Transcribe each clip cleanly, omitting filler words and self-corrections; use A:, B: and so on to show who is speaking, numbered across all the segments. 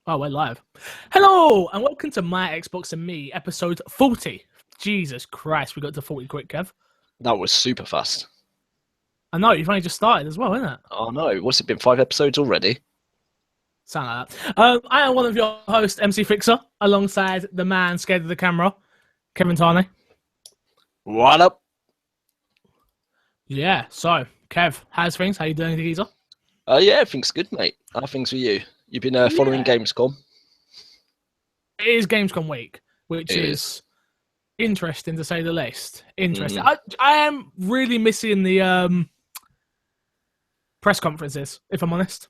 A: Oh, we're live. Hello, and welcome to My Xbox and Me, episode 40. Jesus Christ, we got to 40 quick, Kev.
B: That was super fast.
A: I know, you've only just started as well, isn't it?
B: Oh no, what's it been, 5 episodes already?
A: Sound like that. I am one of your hosts, MC Fixer, alongside the man scared of the camera, Kevin Tarney.
B: What up?
A: Yeah, so, Kev, how's things? How you doing, geezer?
B: Yeah, everything's good, mate. How are things with you? You've been following Gamescom?
A: It is Gamescom week, which is interesting to say the least. Interesting. I am really missing the press conferences, if I'm honest.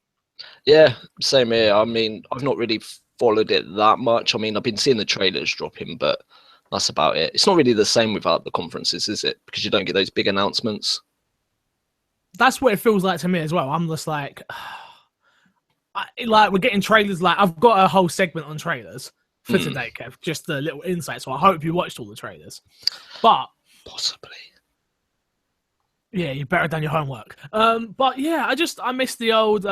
B: Yeah, same here. I mean, I've not really followed it that much. I mean, I've been seeing the trailers dropping, but that's about it. It's not really the same without the conferences, is it? Because you don't get those big announcements.
A: That's what it feels like to me as well. I'm just like we're getting trailers. Like, I've got a whole segment on trailers for today, Kev. Just a little insight. So I hope you watched all the trailers. But
B: possibly,
A: yeah, you better done your homework. But yeah, I missed the old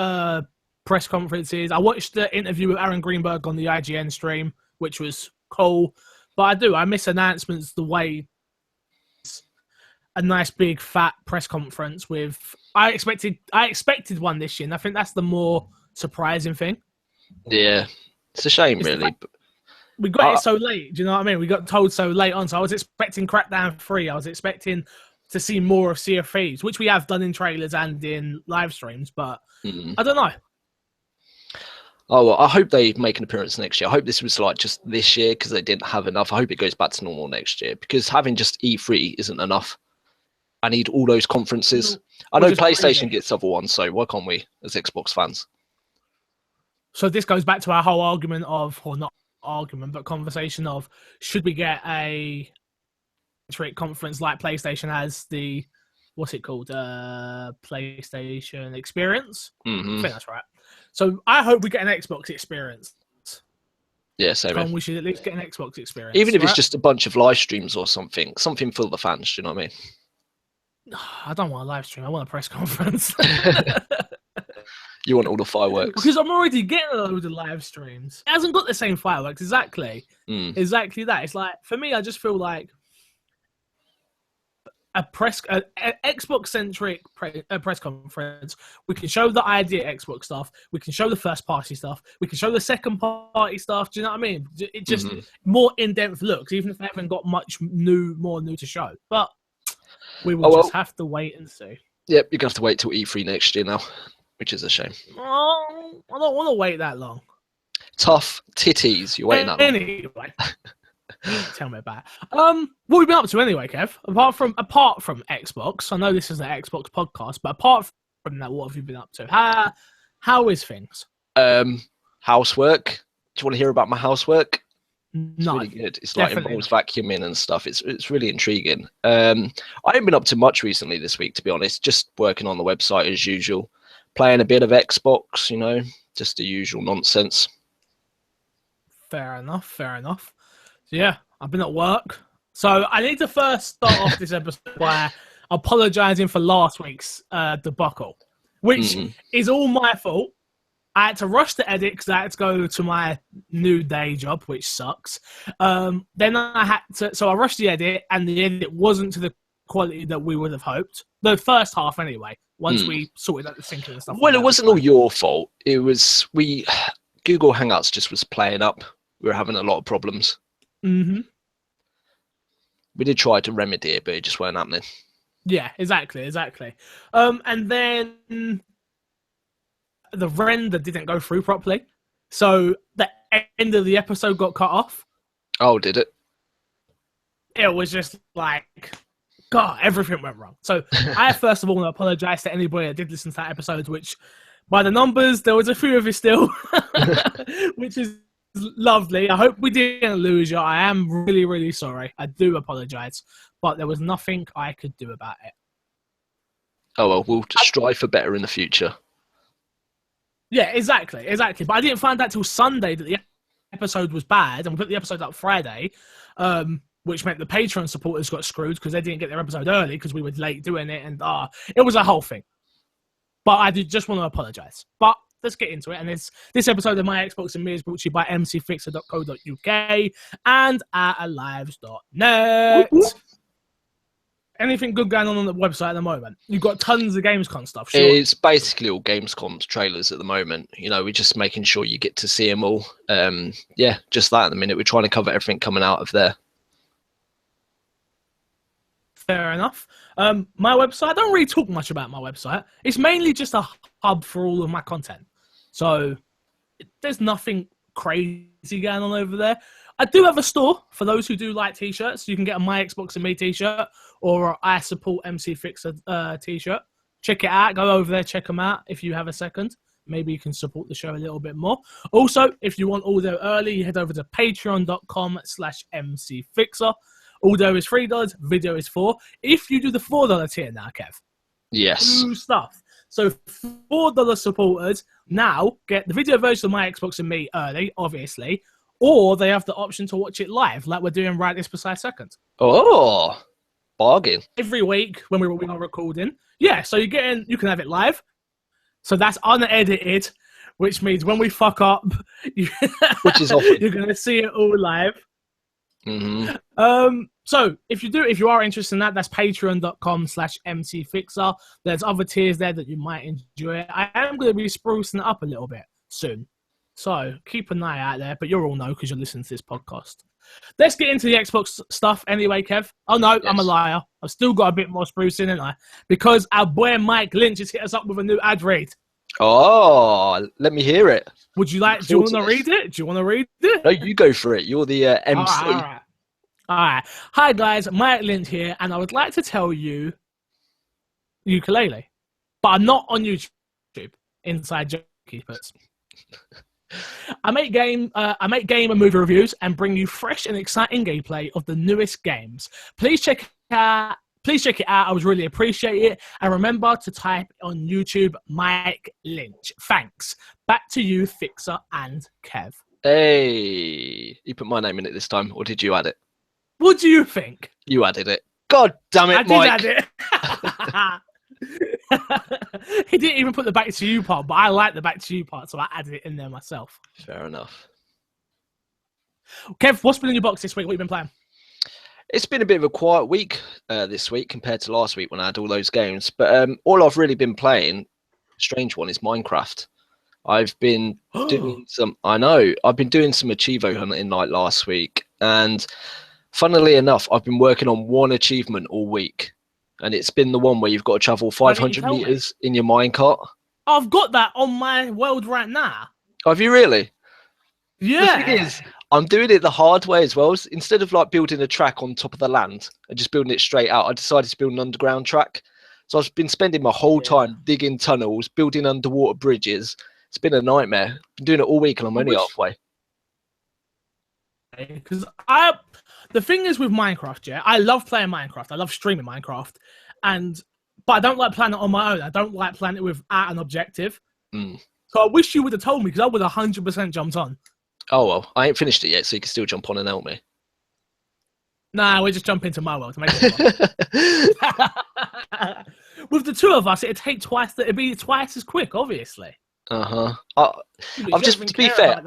A: press conferences. I watched the interview with Aaron Greenberg on the IGN stream, which was cool. But I miss announcements the way a nice big fat press conference with. I expected one this year, and I think that's the more surprising thing.
B: Yeah, it's a shame, really.
A: We got it so late. Do you know what I mean? We got told so late on. So I was expecting Crackdown 3. I was expecting to see more of Sea of Thieves, which we have done in trailers and in live streams. But I don't know.
B: Oh, well, I hope they make an appearance next year. I hope this was like just this year because they didn't have enough. I hope it goes back to normal next year because having just E3 isn't enough. I need all those conferences. I know PlayStation gets other ones, so why can't we as Xbox fans?
A: So this goes back to our whole argument of, or not argument, but conversation of, should we get a conference like PlayStation has the, what's it called? PlayStation Experience? I think that's right. So I hope we get an Xbox Experience.
B: Yeah, same.
A: We should at least get an Xbox Experience.
B: Even if it's just a bunch of live streams or something for the fans, do you know what I mean?
A: I don't want a live stream. I want a press conference.
B: You want all the fireworks?
A: Because I'm already getting a load of live streams. It hasn't got the same fireworks, exactly. Exactly that. It's like, for me, I just feel like a Xbox-centric press conference. We can show the idea Xbox stuff. We can show the first-party stuff. We can show the second-party stuff. Do you know what I mean? It just more in-depth looks, even if they haven't got much more new to show. But we will just have to wait and see.
B: Yep, you're going to have to wait till E3 next year now, which is a shame.
A: Oh, I don't want to wait that long.
B: Tough titties. You're waiting that long.
A: Anyway, tell me about it. What have we been up to anyway, Kev? Apart from Xbox, I know this is an Xbox podcast, but apart from that, what have you been up to? How is things?
B: Housework. Do you want to hear about my housework? It's really good. It's like involves vacuuming and stuff. It's really intriguing. I haven't been up to much recently this week, to be honest. Just working on the website as usual, playing a bit of Xbox, just the usual nonsense.
A: Fair enough. So yeah, I've been at work. So I need to first start off this episode by apologising for last week's debacle, which is all my fault. I had to rush the edit because I had to go to my new day job, which sucks. Then I rushed the edit, and the edit wasn't to the quality that we would have hoped. The first half, anyway. Once we sorted out the syncing and stuff.
B: Well, it wasn't all your fault. It was Google Hangouts just was playing up. We were having a lot of problems. We did try to remedy it, but it just weren't happening.
A: Yeah, exactly. And then the render didn't go through properly, so the end of the episode got cut off.
B: Oh, did it?
A: It was just like, God, everything went wrong. So I first of all want to apologise to anybody that did listen to that episode, which by the numbers, there was a few of you still, which is lovely. I hope we didn't lose you. I am really, really sorry. I do apologise, but there was nothing I could do about it.
B: Oh, well, we'll just strive for better in the future.
A: Yeah, exactly. But I didn't find out till Sunday that the episode was bad, and we put the episode up Friday, which meant the Patreon supporters got screwed because they didn't get their episode early because we were late doing it, and it was a whole thing. But I did just want to apologise. But let's get into it. And this episode of My Xbox and Me is brought to you by mcfixer.co.uk and at alives.net. Anything good going on the website at the moment? You've got tons of Gamescom stuff. Sure.
B: It's basically all Gamescom trailers at the moment. You know, we're just making sure you get to see them all. Yeah, just that at the minute. We're trying to cover everything coming out of there.
A: Fair enough. My website, I don't really talk much about my website. It's mainly just a hub for all of my content. So there's nothing crazy going on over there. I do have a store for those who do like t-shirts. You can get a My Xbox and Me t-shirt or I Support MC Fixer t-shirt. Check it out. Go over there, check them out if you have a second. Maybe you can support the show a little bit more. Also, if you want audio early, you head over to patreon.com/mcfixer. Audio is $3, video is $4. If you do the $4 tier now, Kev.
B: Yes.
A: New stuff. So $4 supporters now get the video version of My Xbox and Me early, obviously. Or they have the option to watch it live, like we're doing right this precise second.
B: Oh, bargain.
A: Every week when we are recording. Yeah, so you can have it live. So that's unedited, which means when we fuck up,
B: which is often.
A: You're going to see it all live.
B: Mm-hmm.
A: So if you are interested in that, that's patreon.com/mcfixer. There's other tiers there that you might enjoy. I am going to be sprucing it up a little bit soon. So keep an eye out there, but you'll all know because you're listening to this podcast. Let's get into the Xbox stuff anyway, Kev. Oh, no, yes. I'm a liar. I've still got a bit more sprucing, haven't I? Because our boy Mike Lynch has hit us up with a new ad read.
B: Oh, let me hear it.
A: Do you want to read it? Do you want to read it?
B: No, you go for it. You're the MC.
A: All right. Hi, guys. Mike Lynch here, and I would like to tell you ukulele. But I'm not on YouTube. Inside joke keepers. I make game and movie reviews and bring you fresh and exciting gameplay of the newest games. Please check it out. I would really appreciate it. And remember to type on YouTube Mike Lynch. Thanks. Back to you, Fixer and Kev.
B: Hey, you put my name in it this time, or did you add it?
A: What do you think?
B: You added it. God damn it, Mike.
A: I did add it. He didn't even put the back to you part, but I like the back to you part, so I added it in there myself.
B: Fair enough.
A: Kev, what's been in your box this week? What have you been playing?
B: It's been a bit of a quiet week this week compared to last week when I had all those games. But all I've really been playing, strange one, is Minecraft. I've been doing some. I know I've been doing some Achievo hunting like last week, and funnily enough, I've been working on one achievement all week. And it's been the one where you've got to travel 500 meters in your minecart.
A: I've got that on my world right now.
B: Have you really?
A: Yeah.
B: The thing is, I'm doing it the hard way as well. Instead of like building a track on top of the land and just building it straight out, I decided to build an underground track. So I've been spending my whole time digging tunnels, building underwater bridges. It's been a nightmare. I've been doing it all week and I'm only halfway.
A: Because the thing is with Minecraft, yeah, I love playing Minecraft. I love streaming Minecraft, but I don't like playing it on my own. I don't like playing it without an objective. So I wish you would have told me because I would have 100% jumped on.
B: Oh well, I ain't finished it yet, so you can still jump on and help me.
A: Nah, we'll just jump into my world to make it with the two of us, it'd be twice as quick, obviously.
B: I've just, to be fair,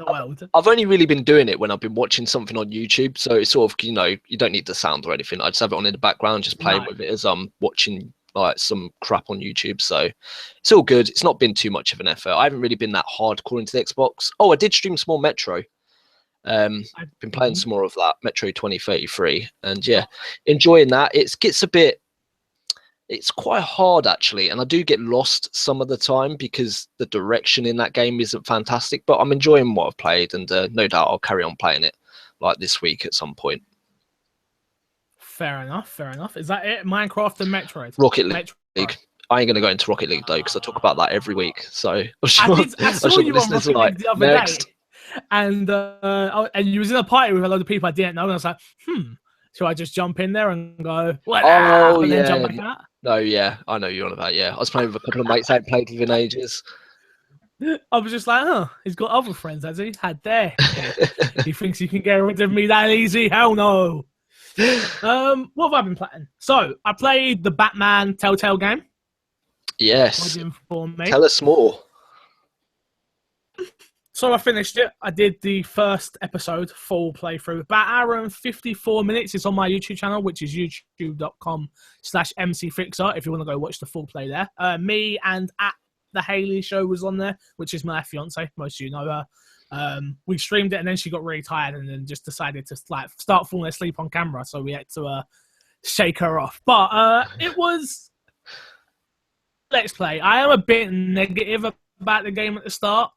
B: I've only really been doing it when I've been watching something on YouTube. So it's sort of, you know, you don't need the sound or anything. I just have it on in the background, just playing with it as I'm watching like some crap on YouTube. So it's all good. It's not been too much of an effort. I haven't really been that hardcore into the Xbox. Oh, I did stream some more Metro. I've been playing some more of that Metro 2033, and yeah, enjoying that. It's quite hard actually, and I do get lost some of the time because the direction in that game isn't fantastic, but I'm enjoying what I've played, and no doubt I'll carry on playing it like this week at some point.
A: Fair enough. Is that it? Minecraft and Metroid?
B: Rocket League. I ain't going to go into Rocket League though, because I talk about that every week. So I saw
A: you on Rocket League the other day, and you was in a party with a load of people I didn't know, and I was like, should I just jump in there and go, and then jump back out?
B: No, yeah, I know you're on about, yeah. I was playing with a couple of mates I hadn't played with in ages.
A: I was just like, he's got other friends, has he? Had there. He thinks he can get rid of me that easy? Hell no. What have I been playing? So, I played the Batman Telltale game.
B: Yes. Tell us more.
A: So I finished it. I did the first episode, full playthrough. About an hour and 54 minutes. It's on my YouTube channel, which is youtube.com/MCFixer, if you want to go watch the full play there. Me and at the Haley Show was on there, which is my fiance. Most of you know her. We streamed it, and then she got really tired and then just decided to start falling asleep on camera. So we had to shake her off. But it was Let's Play. I am a bit negative about the game at the start.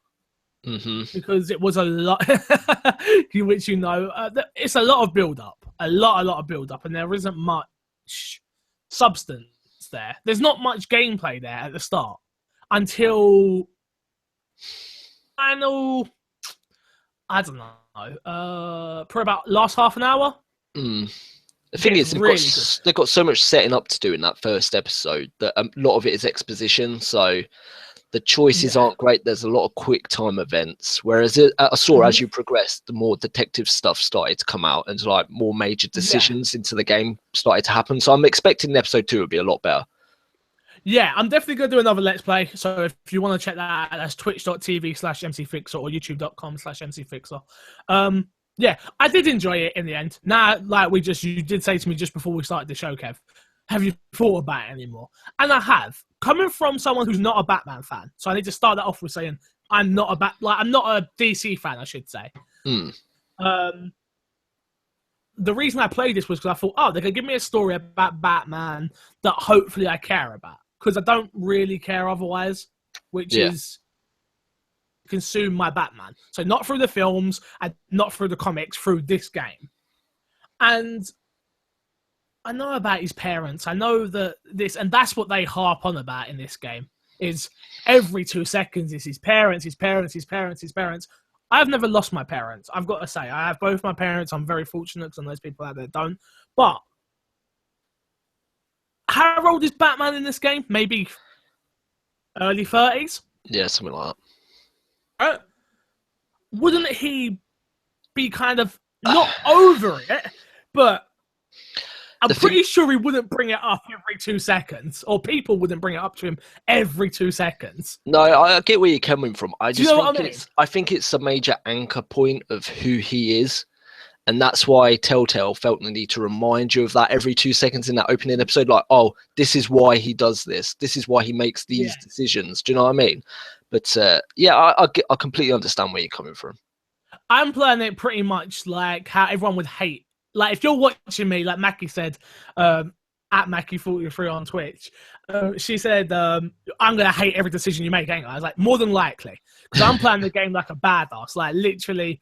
A: Because it was a lot, which it's a lot of build-up. A lot of build-up, and there isn't much substance there. There's not much gameplay there at the start until final, I don't know, for about last half an hour.
B: The thing is, they've got so much setting up to do in that first episode that a lot of it is exposition, so the choices aren't great. There's a lot of quick time events, whereas I saw as you progressed, the more detective stuff started to come out, and like more major decisions into the game started to happen. So I'm expecting episode 2 will be a lot better. Yeah,
A: I'm definitely going to do another Let's Play. So if you want to check that out, that's twitch.tv/MCFixer or youtube.com/MCFixer. Yeah, I did enjoy it in the end. Now, like you did say to me just before we started the show, Kev, have you thought about it anymore? And I have. Coming from someone who's not a Batman fan, so I need to start that off with saying I'm not a DC fan, I should say. The reason I played this was because I thought, they could give me a story about Batman that hopefully I care about, because I don't really care otherwise, which is consume my Batman. So not through the films and not through the comics, through this game. And I know about his parents. I know that and that's what they harp on about in this game, is every 2 seconds is his parents, his parents, his parents, his parents. I've never lost my parents. I've got to say, I have both my parents. I'm very fortunate because I know those people out there don't. But how old is Batman in this game? Maybe early 30s?
B: Yeah, something like
A: that. Wouldn't he be kind of not over it, but I'm pretty sure he wouldn't bring it up every 2 seconds, or people wouldn't bring it up to him every 2 seconds.
B: No, I get where you're coming from. I think it's a major anchor point of who he is, and that's why Telltale felt the need to remind you of that every 2 seconds in that opening episode. Like, this is why he does this. This is why he makes these decisions. Do you know what I mean? But I completely understand where you're coming from.
A: I'm playing it pretty much like how everyone would hate. Like, if you're watching me, like Mackie said, at Mackie43 on Twitch, she said, I'm going to hate every decision you make, ain't I? I was like, more than likely. Because I'm playing the game like a badass. Like, literally,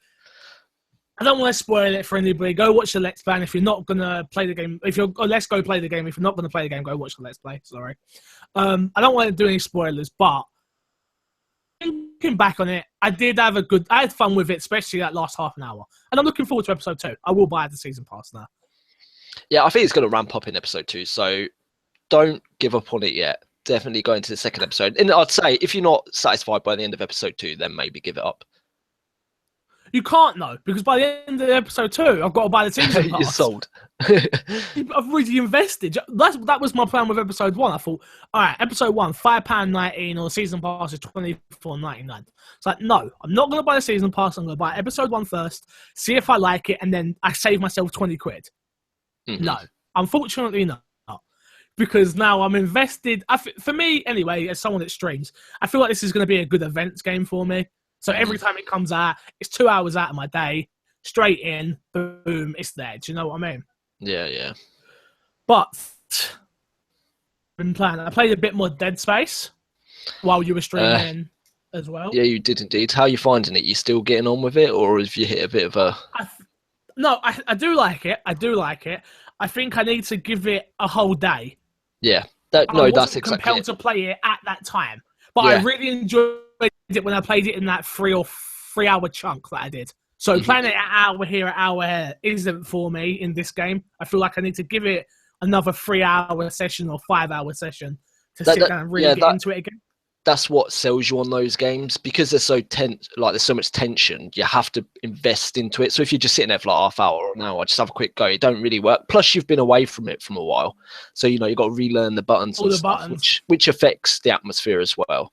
A: I don't want to spoil it for anybody. Go watch the Let's Play. And if you're not going to play the game, let's go play the game. If you're not going to play the game, go watch the Let's Play. Sorry. I don't want to do any spoilers, but looking back on it, I had fun with it, especially that last half an hour. And I'm looking forward to episode 2. I will buy the season pass now.
B: Yeah, I think it's going to ramp up in episode 2, so don't give up on it yet. Definitely go into the second episode. And I'd say if you're not satisfied by the end of episode 2, then maybe give it up.
A: You can't know, because by the end of episode 2, I've got to buy the season pass.
B: You're sold.
A: I've really invested. That was my plan with episode 1. I thought, all right, episode 1, £5.19, or the season pass is $24.99. It's like, no, I'm not going to buy the season pass. I'm going to buy episode 1 first, see if I like it, and then I save myself 20 quid. No, unfortunately not. Because now I'm invested. For me, anyway, as someone that streams, I feel like this is going to be a good events game for me. So every time it comes out, it's 2 hours out of my day, straight in, boom, it's there. Do you know what I mean?
B: Yeah.
A: But I played a bit more Dead Space while you were streaming as well.
B: Yeah, you did indeed. How are you finding it? You still getting on with it, or have you hit a bit of a...
A: No, I do like it. I think I need to give it a whole day.
B: Yeah. That's exactly
A: compelled to play it at that time. But I really enjoyed it when I played it in that 3 hour chunk that I did. So playing it an hour here, an hour here isn't for me in this game. I feel like I need to give it another 3 hour session or 5 hour session to sit down and really get into it again.
B: That's what sells you on those games, because they're so tense. Like, there's so much tension. You have to invest into it. So if you're just sitting there for like half hour or an hour, just have a quick go, it don't really work. Plus, you've been away from it from a while, so you've got to relearn the buttons, which affects the atmosphere as well.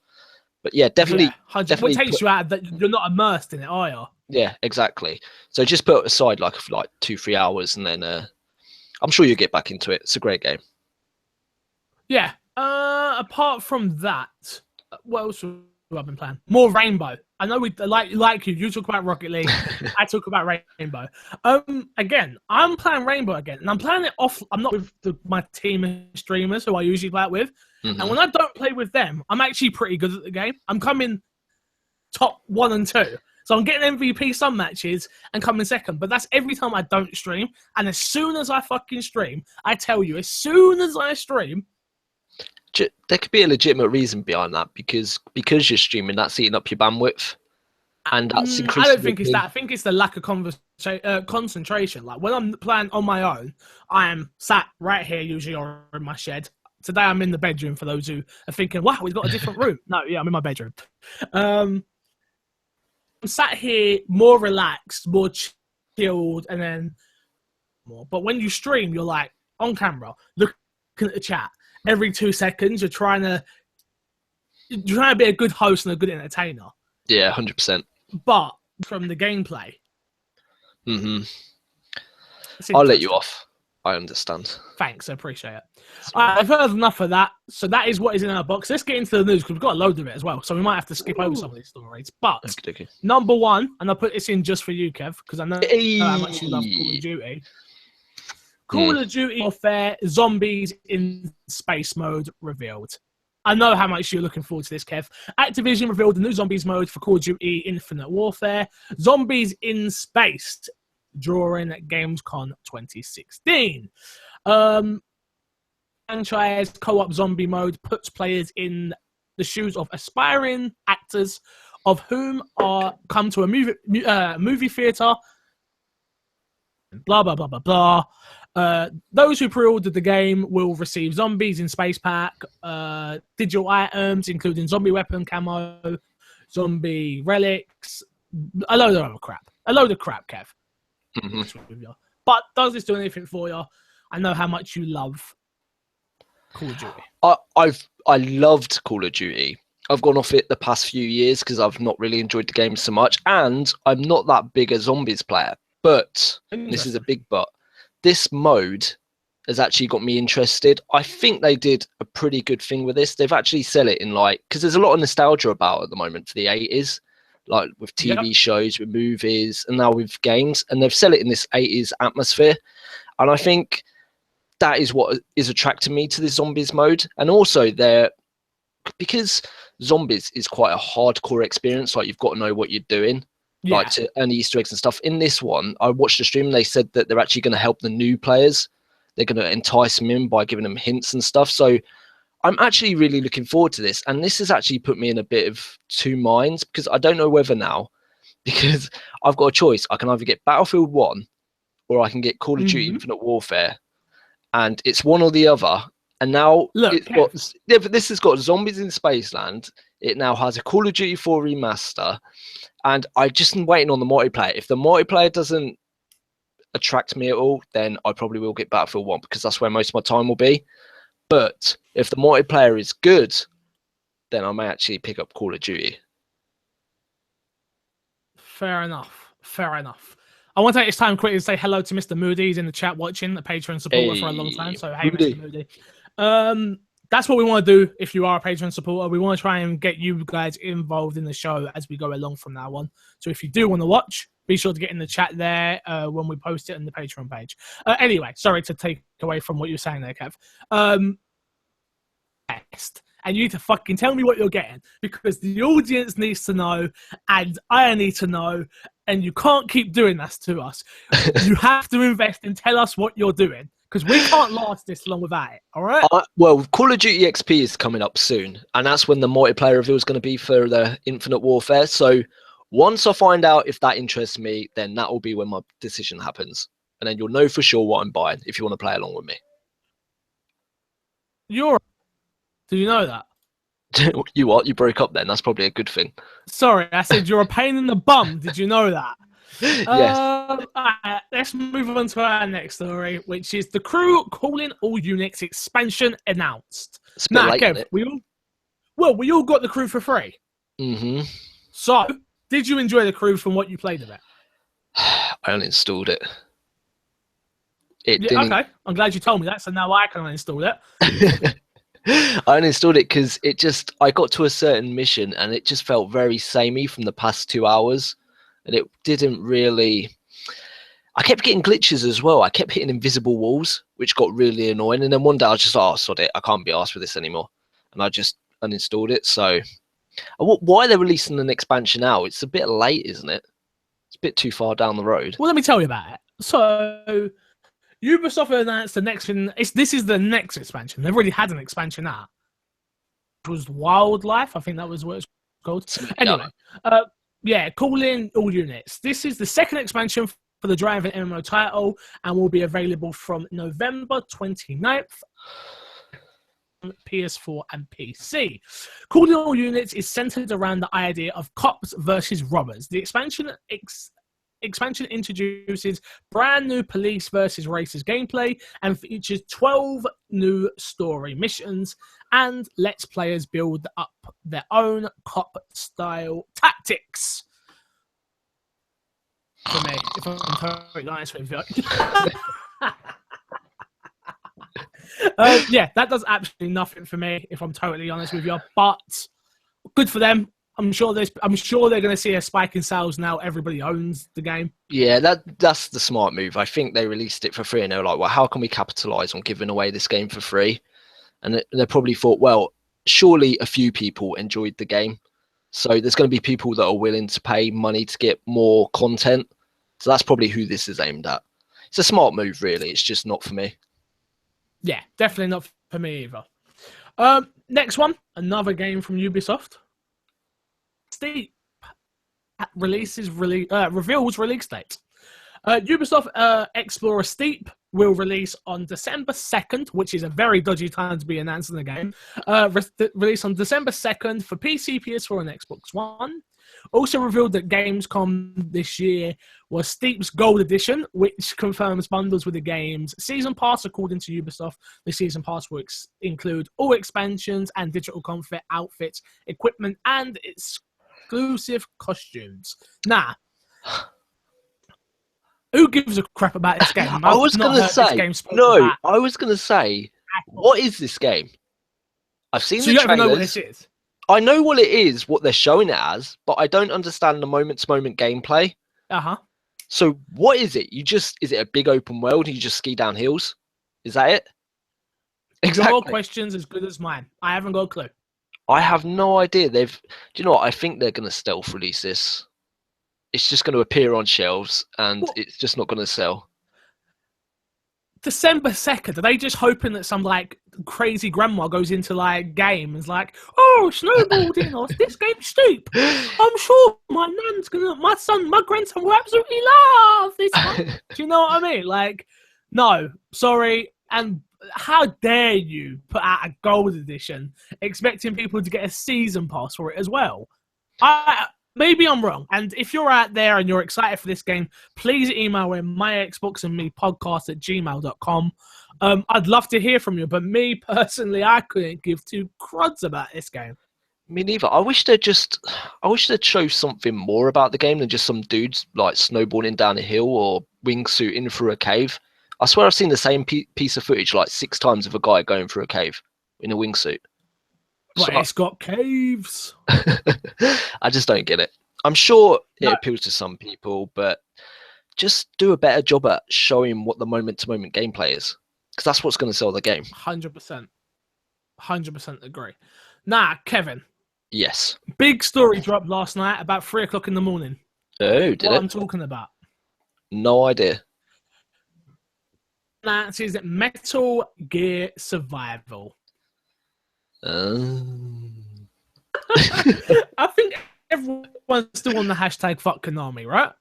B: But yeah, definitely.
A: Yeah,
B: definitely
A: what takes you out that you're not immersed in it, are you?
B: Yeah, exactly. So just put it aside like for like 2-3 hours, and then I'm sure you'll get back into it. It's a great game.
A: Yeah. Apart from that, what else have I been playing? More Rainbow. I know we like you. You talk about Rocket League. I talk about Rainbow. Again, I'm playing Rainbow again, and I'm playing it off. I'm not with my team of streamers who I usually play it with.
B: Mm-hmm.
A: And when I don't play with them, I'm actually pretty good at the game. I'm coming top 1 and 2. So I'm getting MVP some matches and coming second. But that's every time I don't stream. And as soon as I fucking stream, I tell you, as soon as I stream...
B: There could be a legitimate reason behind that because you're streaming, that's eating up your bandwidth. And that's increasing...
A: I don't think it's that. I think it's the lack of concentration. Like when I'm playing on my own, I am sat right here usually or in my shed. Today I'm in the bedroom for those who are thinking, wow, we've got a different room. No, yeah, I'm in my bedroom. I'm sat here more relaxed, more chilled, and then more. But when you stream, you're like on camera, looking at the chat. Every 2 seconds, you're trying to be a good host and a good entertainer.
B: Yeah, 100%.
A: But from the gameplay,
B: I'll let you off. I understand.
A: Thanks, I appreciate it. I've heard enough of that. So that is what is in our box. Let's get into the news because we've got a load of it as well. So we might have to skip over some of these stories. But number 1, and I'll put this in just for you, Kev, because I know how much you love Call of Duty. Call of Duty Warfare Zombies in Space mode revealed. I know how much you're looking forward to this, Kev. Activision revealed the new Zombies mode for Call of Duty Infinite Warfare. Zombies in Space during Gamescom 2016. Franchise co-op zombie mode puts players in the shoes of aspiring actors of whom are come to a movie theater. Blah, blah, blah, blah, blah. Those who pre-ordered the game will receive Zombies in Space Pack, digital items, including zombie weapon camo, zombie relics, a load of other crap. A load of crap, Kev. But does this do anything for you? I know how much you love Call of Duty.
B: I loved Call of Duty. I've gone off it the past few years because I've not really enjoyed the game so much, and I'm not that big a zombies player. But this is a big but. This mode has actually got me interested. I think they did a pretty good thing with this. They've actually sell it in because there's a lot of nostalgia about at the moment for the 80s, like with TV shows, with movies, and now with games. And they've sell it in this 80s atmosphere. And I think that is what is attracting me to the zombies mode. And also because zombies is quite a hardcore experience, like you've got to know what you're doing. Like to earn Easter eggs and stuff. In this one, I watched the stream and they said that they're actually going to help the new players. They're going to entice them in by giving them hints and stuff. So I'm actually really looking forward to this. And this has actually put me in a bit of 2 minds because I don't know whether now, because I've got a choice. I can either get Battlefield 1 or I can get Call of Duty Infinite Warfare. And it's one or the other. And now but this has got Zombies in Spaceland. It now has a Call of Duty 4 remaster. And I just am waiting on the multiplayer. If the multiplayer doesn't attract me at all, then I probably will get Battlefield 1 because that's where most of my time will be. But if the multiplayer is good, then I may actually pick up Call of Duty.
A: Fair enough. I want to take this time quickly to say hello to Mr. Moody. He's in the chat watching, a Patreon supporter for a long time. So, hey, Moody. Mr. Moody. That's what we want to do if you are a Patreon supporter. We want to try and get you guys involved in the show as we go along from now on. So if you do want to watch, be sure to get in the chat there when we post it on the Patreon page. Anyway, sorry to take away from what you're saying there, Kev. And you need to fucking tell me what you're getting because the audience needs to know and I need to know and you can't keep doing that to us. You have to invest and tell us what you're doing. Because we can't last this long without it, all right?
B: Well, Call of Duty XP is coming up soon, and that's when the multiplayer reveal is going to be for the Infinite Warfare. So once I find out if that interests me, then that will be when my decision happens. And then you'll know for sure what I'm buying if you want to play along with me.
A: Did you know that?
B: You what? You broke up then. That's probably a good thing.
A: Sorry, I said you're a pain in the bum. Did you know that?
B: Yes.
A: Let's move on to our next story, which is the crew calling all units expansion announced.
B: It's a bit late,
A: Kev, we all got the crew for free.
B: Mm-hmm.
A: So, did you enjoy the crew from what you played of it?
B: I uninstalled it.
A: Okay, I'm glad you told me that, so now I can uninstall it.
B: I uninstalled it because I got to a certain mission and it just felt very samey from the past 2 hours, and it didn't really. I kept getting glitches as well. I kept hitting invisible walls, which got really annoying. And then one day I was just like, oh, sod it, I can't be arsed with this anymore, and I just uninstalled it. So, why they're releasing an expansion now? It's a bit late, isn't it? It's a bit too far down the road.
A: Well, let me tell you about it. So, Ubisoft announced the next thing. This is the next expansion. They've already had an expansion out. It was Wildlife. I think that was what it's called. Anyway, call in all units. This is the second expansion for the Drive and MMO title and will be available from November 29th. PS4 and PC. Call in all units is centered around the idea of cops versus robbers. The expansion introduces brand new police versus racers gameplay and features 12 new story missions and lets players build up their own cop-style tactics. For me, if I'm totally honest with you. That does absolutely nothing for me, if I'm totally honest with you. But good for them. I'm sure they're going to see a spike in sales now. Everybody owns the game.
B: Yeah, that's the smart move. I think they released it for free, and they were like, "Well, how can we capitalize on giving away this game for free?" And they probably thought, "Well, surely a few people enjoyed the game, so there's going to be people that are willing to pay money to get more content." So that's probably who this is aimed at. It's a smart move, really. It's just not for me.
A: Yeah, definitely not for me either. Next one, another game from Ubisoft. Steep reveals release date. Ubisoft Explorer Steep will release on December 2nd, which is a very dodgy time to be announcing the game. Release on December 2nd for PC, PS4, and Xbox One. Also revealed that Gamescom this year was Steep's Gold Edition, which confirms bundles with the game's Season Pass. According to Ubisoft, the Season Pass will include all expansions and digital content, outfits, equipment, and exclusive costumes. Now, who gives a crap about this game?
B: I was going to say, what is this game? I've seen the trailers.
A: You don't even know what this is?
B: I know what it is, what they're showing it as, but I don't understand the moment-to-moment gameplay.
A: Uh-huh.
B: So what is it? Is it a big open world and you just ski down hills? Is that it?
A: Exactly. Your question's as good as mine. I haven't got a clue.
B: I have no idea. Do you know what? I think they're going to stealth release this. It's just going to appear on shelves and it's just not going to sell. December
A: 2nd, are they just hoping that some crazy grandma goes into game and is like, oh, snowboarding or this game's steep. I'm sure my grandson will absolutely love this one. Do you know what I mean? No, sorry. And how dare you put out a gold edition expecting people to get a season pass for it as well? Maybe I'm wrong. And if you're out there and you're excited for this game, please email in myxboxandmepodcast@gmail.com. I'd love to hear from you, but me personally, I couldn't give two cruds about this game.
B: Me neither. I wish they'd show something more about the game than just some dudes snowboarding down a hill or wingsuiting through a cave. I swear I've seen the same piece of footage 6 times of a guy going through a cave in a wingsuit.
A: But it's got caves.
B: I just don't get it. I'm sure it appeals to some people, but just do a better job at showing what the moment-to-moment gameplay is, because that's what's going to sell the game.
A: 100%. 100% agree. Now, Kevin.
B: Yes.
A: Big story dropped last night about 3 o'clock in the morning.
B: Oh, did it?
A: What I'm talking about.
B: No idea.
A: That is Metal Gear Survival. I think everyone's still on the hashtag fuck Konami, right?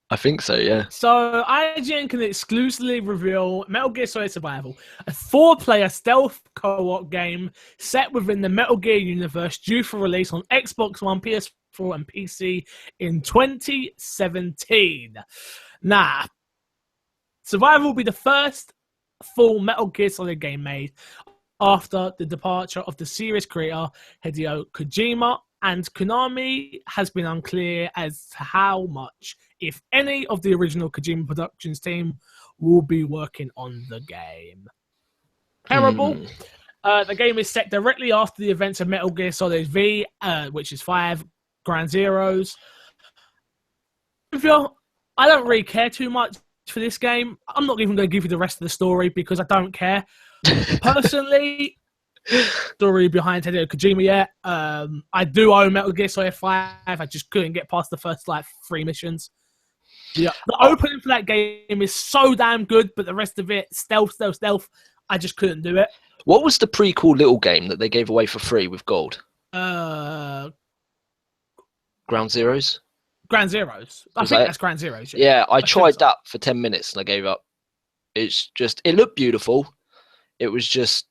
B: I think so, yeah.
A: So IGN can exclusively reveal Metal Gear Solid Survival, a 4-player stealth co-op game set within the Metal Gear universe, due for release on Xbox One, PS4, and PC in 2017. Now, Survival will be the first full Metal Gear Solid game made after the departure of the series creator Hideo Kojima and Konami has been unclear as to how much, if any, of the original Kojima Productions team will be working on the game. Terrible. The game is set directly after the events of Metal Gear Solid V, which is 5 Ground Zeroes. I don't really care too much for this game. I'm not even going to give you the rest of the story because I don't care. Personally, story behind Hideo Kojima yet. I do own Metal Gear Solid 5. I just couldn't get past the first 3 missions. The opening for that game is so damn good, but the rest of it, stealth, I just couldn't do it.
B: What was the prequel little game that they gave away for free with gold?
A: Ground
B: Zeroes?
A: Ground Zeroes. I think that's Ground Zeroes.
B: Yeah, I tried that for 10 minutes and I gave up. It's just, it looked beautiful. It was just,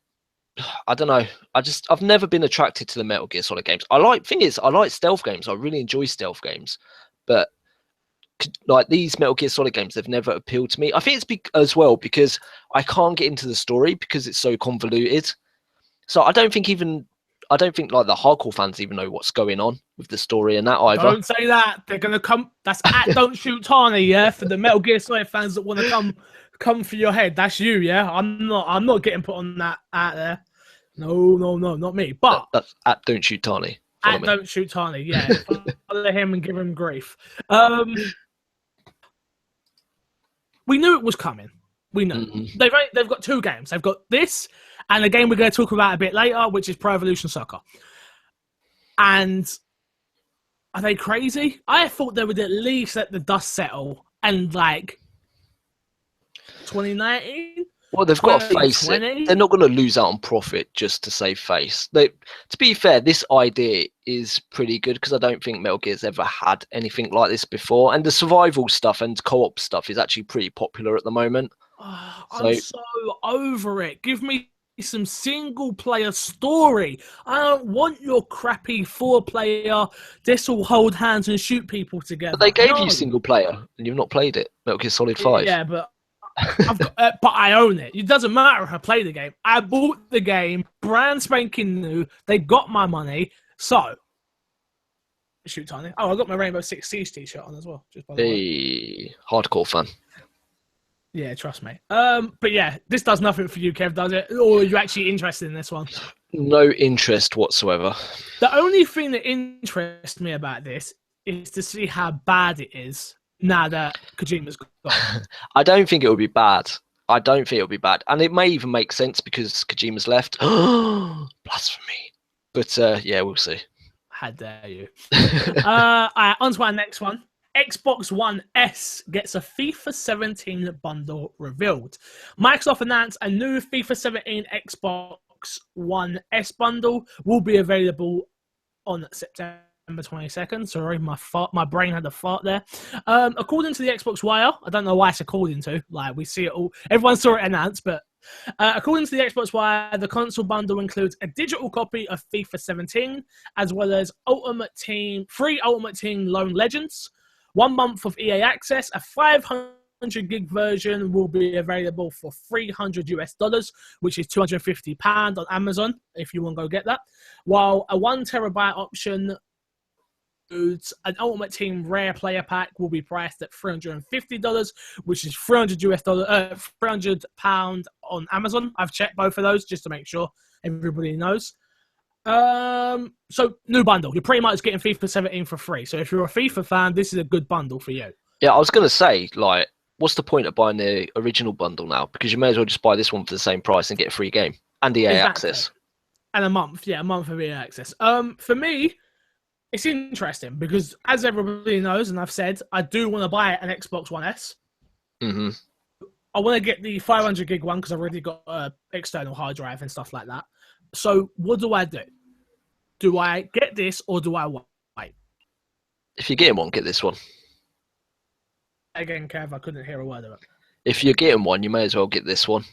B: I don't know. I've never been attracted to the Metal Gear Solid games. I like stealth games. I really enjoy stealth games. But like these Metal Gear Solid games, they've never appealed to me. I think it's as well because I can't get into the story because it's so convoluted. So I don't think like the hardcore fans even know what's going on with the story and that either.
A: Don't say that. They're gonna come. That's at Don't Shoot Tani, yeah. For the Metal Gear Solid fans that want to come for your head, that's you, yeah. I'm not getting put on that out there. No, not me. But
B: that's at Don't Shoot Tani.
A: At Don't Shoot Tani, yeah. Follow him and give him grief. We knew it was coming. We know. They've got 2 games. They've got this and a game we're going to talk about a bit later, which is Pro Evolution Soccer. And are they crazy? I thought they would at least let the dust settle and 2019.
B: Well, they've got to face it. They're not going to lose out on profit just to save face. To be fair, this idea is pretty good because I don't think Metal Gear's ever had anything like this before. And the survival stuff and co-op stuff is actually pretty popular at the moment.
A: I'm so over it. Give me some single-player story. I don't want your crappy 4-player, this will hold hands and shoot people together.
B: But they gave you single-player and you've not played it. Metal Gear Solid 5.
A: Yeah, but but I own it. It doesn't matter if I play the game. I bought the game, brand spanking new. They got my money. So, shoot, Tiny. Oh, I got my Rainbow Six Siege t-shirt on as well. Just by the way.
B: Hardcore fan.
A: Yeah, trust me. But yeah, this does nothing for you, Kev, does it? Or are you actually interested in this one?
B: No interest whatsoever.
A: The only thing that interests me about this is to see how bad it is now that Kojima's gone.
B: I don't think it will be bad. And it may even make sense because Kojima's left. Blasphemy. But yeah, we'll see.
A: How dare you. Alright, on to our next one. Xbox One S gets a FIFA 17 bundle revealed. Microsoft announced a new FIFA 17 Xbox One S bundle will be available on September 22nd. Sorry, my brain had a fart there. According to the Xbox Wire, I don't know why it's according to, we see it all. Everyone saw it announced, but according to the Xbox Wire, the console bundle includes a digital copy of FIFA 17, as well as free Ultimate Team Lone Legends, 1 month of EA Access, a 500 gig version will be available for $300, which is £250 on Amazon if you want to go get that, while a 1 terabyte option includes an Ultimate Team Rare Player Pack will be priced at $350, which is £300 on Amazon. I've checked both of those just to make sure everybody knows. So new bundle. You're pretty much getting FIFA 17 for free. So if you're a FIFA fan, this is a good bundle for you.
B: Yeah, I was gonna say, what's the point of buying the original bundle now? Because you may as well just buy this one for the same price and get a free game and EA Access.
A: And a month of EA Access. For me, it's interesting because, as everybody knows, and I've said, I do want to buy an Xbox One S.
B: Mm-hmm.
A: I want to get the 500 gig one because I've already got an external hard drive and stuff like that. So what do I do? Do I get this or do I wait?
B: If you're getting one, get this one.
A: Again, Kev, I couldn't hear a word of it.
B: If you're getting one, you may as well get this one.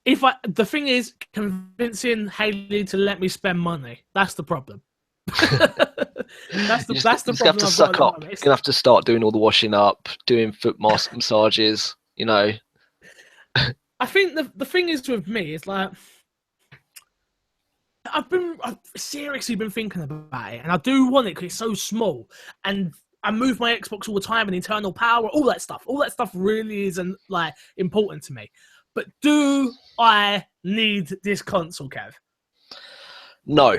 A: The thing is, convincing Haley to let me spend money. That's the problem. That's the problem.
B: You have to suck up. You're gonna have to start doing all the washing up, doing foot massages. You know.
A: I think the thing is with me is I've seriously been thinking about it, and I do want it because it's so small, and I move my Xbox all the time, and internal power, all that stuff. All that stuff really isn't like important to me. But do I need this console, Kev?
B: No.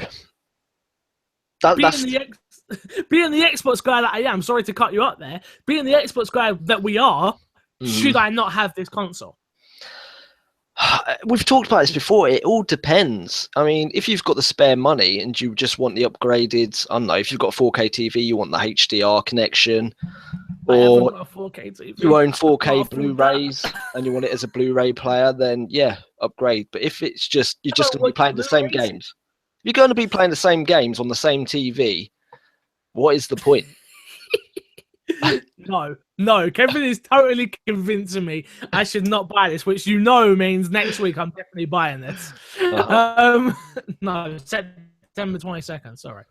A: Being the Xbox guy that I am, sorry to cut you up there. Being the Xbox guy that we are, should I not have this console?
B: We've talked about this before. It all depends. I mean, if you've got the spare money and you just want the upgraded, I don't know, if you've got a 4K TV, you want the HDR connection, or
A: got a 4K TV.
B: You own 4K Blu-rays and you want it as a Blu-ray player, then yeah, upgrade. But if it's just you're just going to be playing the same games, you're going to be playing the same games on the same TV. What is the point?
A: No, Kevin is totally convincing me I should not buy this, which means next week I'm definitely buying this. No, September 22nd, sorry.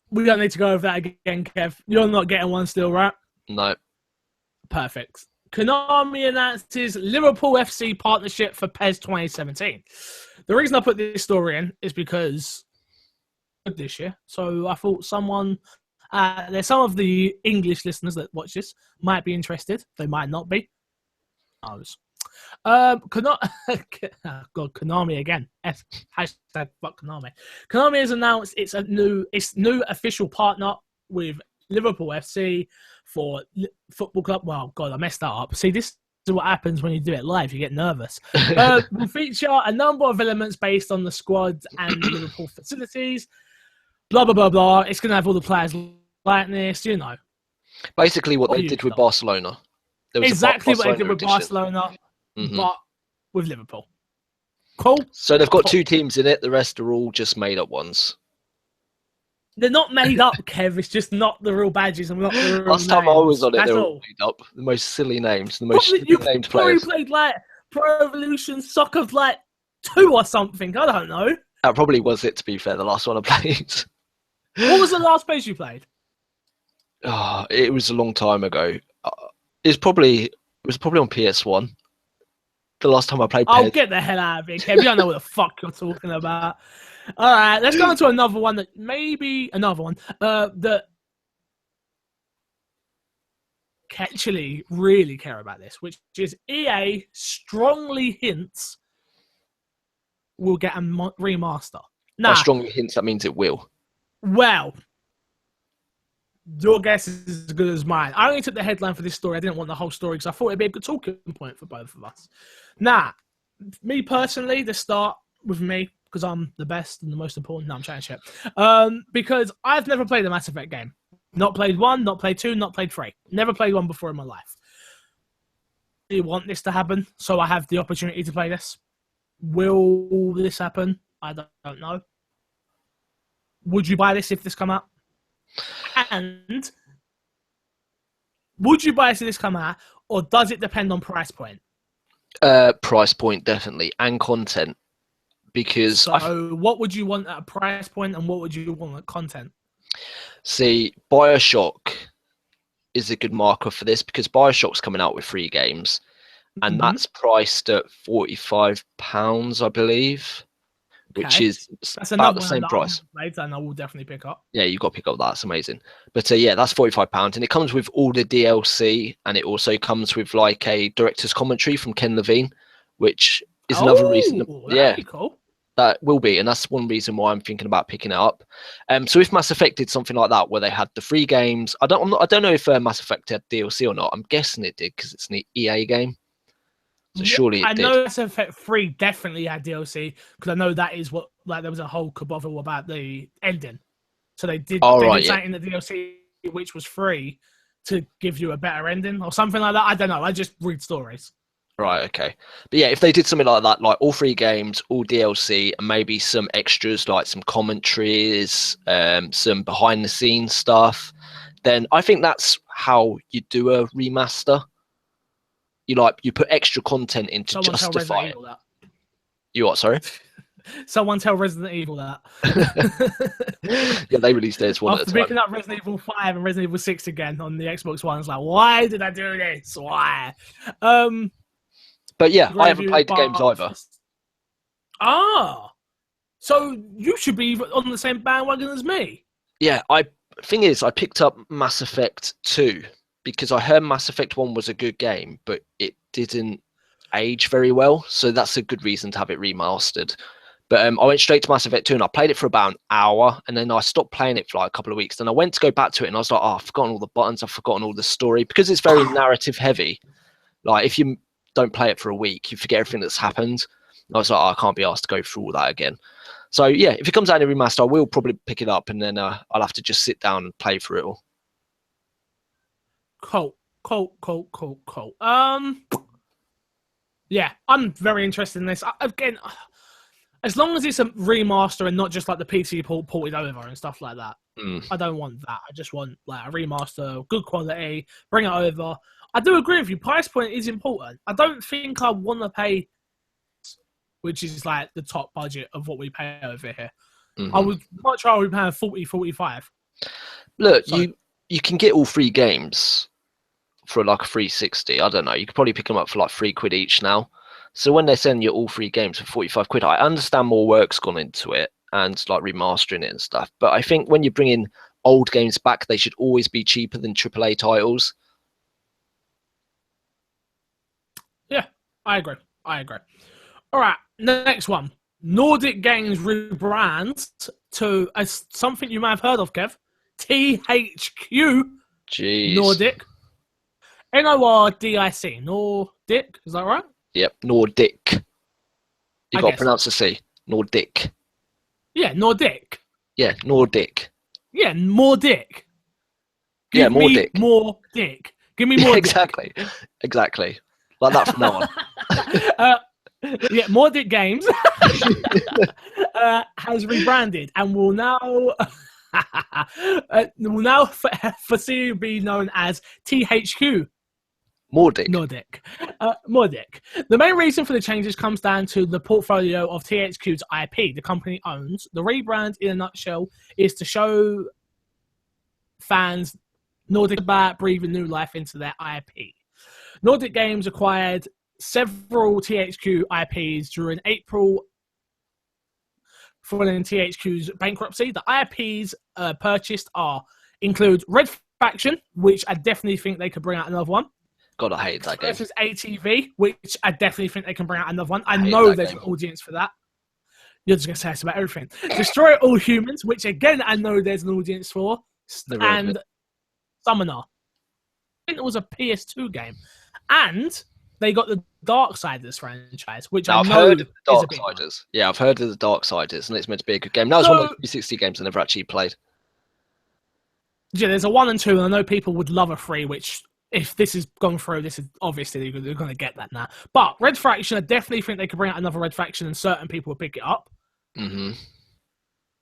A: We don't need to go over that again, Kev. You're not getting one still, right?
B: No.
A: Perfect. Konami announces Liverpool FC partnership for PES 2017. The reason I put this story in is because of this year. So I thought there's some of the English listeners that watch this might be interested. They might not be. Konami again. Hashtag fuck Konami. Konami has announced its new official partner with Liverpool FC for football club. Well, God, I messed that up. See, this is what happens when you do it live. You get nervous. Will feature a number of elements based on the squad and Liverpool facilities. Blah, blah, blah, blah. It's going to have all the players like this,
B: Basically what they did with Barcelona.
A: Exactly what they did with Barcelona, but with Liverpool. Cool.
B: So they've got two teams in it. The rest are all just made-up ones.
A: They're not made up, Kev. It's just not the real badges and not the real
B: Last time I was on it, they were all made up. The most silly names. The most named players.
A: You played like Pro Evolution Soccer 2 or something. I don't know.
B: That probably was it, to be fair, the last one I played.
A: What was the last PES you played?
B: It was a long time ago. It was probably on PS1. The last time I played PES.
A: Oh, get the hell out of here, Kev. You don't know what the fuck you're talking about. All right, let's go on to another one that actually really care about this, which is EA strongly hints we'll get a remaster.
B: By strongly hints, that means it will.
A: Well, your guess is as good as mine. I only took the headline for this story. I didn't want the whole story because I thought it'd be a good talking point for both of us. Now, me personally, the start with me, because I'm the best and the most important. No, I'm chatting shit. Because I've never played a Mass Effect game. Not played 1, not played 2, not played 3. Never played one before in my life. Do you want this to happen so I have the opportunity to play this? Will this happen? I don't know. Would you buy this if this come out? And would you buy this if this come out, or does it depend on price point?
B: Price point, definitely, and content. Because
A: what would you want at a price point, and what would you want at content?
B: See, BioShock is a good marker for this because BioShock's coming out with 3 games, and that's priced at £45, I believe, which is about the same price.
A: And I will definitely pick up.
B: Yeah, you've got to pick up that. It's amazing. But yeah, that's £45, and it comes with all the DLC, and it also comes with like a director's commentary from Ken Levine, which is another reason.
A: Cool.
B: That will be, and that's one reason why I'm thinking about picking it up. So if Mass Effect did something like that, where they had the 3 games, I don't know if Mass Effect had DLC or not. I'm guessing it did because it's an EA game. So surely it did.
A: I know Mass Effect 3 definitely had DLC because I know that is what there was a whole kerfuffle about the ending. So they did something in the DLC which was free to give you a better ending or something like that. I don't know. I just read stories.
B: Right, okay. But yeah, if they did something like that, like all 3 games, all DLC, and maybe some extras like some commentaries, some behind-the-scenes stuff, then I think that's how you do a remaster. You put extra content in to justify it. You what, sorry?
A: Someone tell Resident Evil that.
B: Yeah, they released theirs one
A: After picking up Resident Evil 5 and Resident Evil 6 again on the Xbox One, it's like, why did I do this? Why?
B: But yeah, I haven't played the games either.
A: So you should be on the same bandwagon as me.
B: Yeah, thing is, I picked up Mass Effect 2 because I heard Mass Effect 1 was a good game, but it didn't age very well. So that's a good reason to have it remastered. But I went straight to Mass Effect 2 and I played it for about an hour, and then I stopped playing it for like a couple of weeks. Then I went to go back to it and I was like, oh, I've forgotten all the buttons, I've forgotten all the story, because it's very narrative heavy. Like if you don't play it for a week, you forget everything that's happened. I was like, oh, I can't be asked to go through all that again. So yeah, if it comes out in a remaster, I will probably pick it up, and then I'll have to just sit down and play through it all.
A: Cool. Yeah, I'm very interested in this. Again, as long as it's a remaster and not just like the PC ported over and stuff like that, I don't want that. I just want like a remaster, good quality, bring it over. I do agree with you. Price point is important. I don't think I want to pay, which is like the top budget of what we pay over here. I would much rather be paying 40, 45.
B: Look, so, you can get all 3 games for like a 360. I don't know. You could probably pick them up for like £3 each now. So when they're sending you all 3 games for £45, I understand more work's gone into it and like remastering it and stuff. But I think when you bring in old games back, they should always be cheaper than AAA titles.
A: Yeah, I agree. All right, next one. Nordic Games rebrands to something you may have heard of, Kev. THQ.
B: Jeez.
A: Nordic. NORDIC. Nordic, is that right?
B: Yep, Nordic. You've got to pronounce the C. Nordic.
A: Yeah, Nordic.
B: Yeah, Nordic.
A: Yeah, more dick.
B: Give more dick.
A: More dick. Give me more dick.
B: Exactly. Like that from now on.
A: Yeah, More Dick Games has rebranded and will now foresee be known as THQ.
B: Nordic.
A: Nordic. The main reason for the changes comes down to the portfolio of THQ's IP the company owns. The rebrand, in a nutshell, is to show fans Nordic about breathing new life into their IP. Nordic Games acquired several THQ IPs during April following THQ's bankruptcy. The IPs purchased include Red Faction, which I definitely think they could bring out another one.
B: God, I hate that game.
A: Versus ATV, which I definitely think they can bring out another one. I know there's an audience for that. You're just going to say it's about everything. Destroy All Humans, which again I know there's an audience for. And Summoner. I think it was a PS2 game. And they got the Darksiders franchise, which I've heard of the Darksiders.
B: Yeah, I've heard of the Darksiders, and it's meant to be a good game. That was one of the 360 games I never actually played.
A: Yeah, there's a 1 and 2, and I know people would love a 3, which if this is gone through, this is obviously they're going to get that now. But Red Faction, I definitely think they could bring out another Red Faction, and certain people would pick it up.
B: Mm-hmm.
A: Do you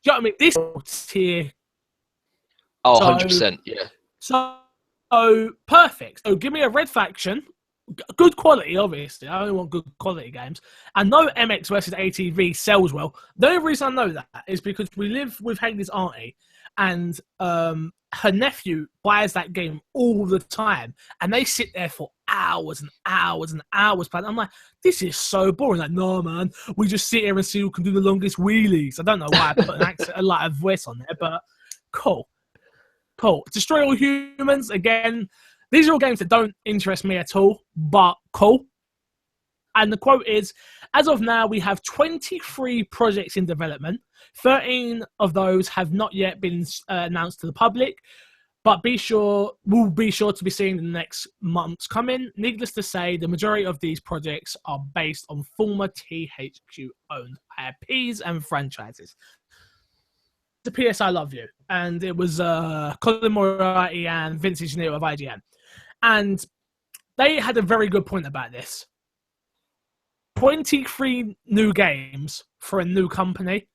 A: know what I mean? This tier.
B: Oh, 100%, yeah.
A: So perfect. So give me a Red Faction. Good quality, obviously. I only want good quality games. I know MX versus ATV sells well. The only reason I know that is because we live with Haley's auntie, and her nephew buys that game all the time, and they sit there for hours and hours and hours playing. I'm like, this is so boring. Like, no, man, we just sit here and see who can do the longest wheelies. I don't know why I put an accent, a voice on there, but cool. Destroy All Humans, again. These are all games that don't interest me at all, but cool. And the quote is, as of now, we have 23 projects in development. 13 of those have not yet been announced to the public, but we'll be sure to be seeing in the next months coming. Needless to say, the majority of these projects are based on former THQ-owned IPs and franchises. The PS I Love You, and it was Colin Moriarty and Vince Ingenito of IGN. And they had a very good point about this. 23 new games for a new company.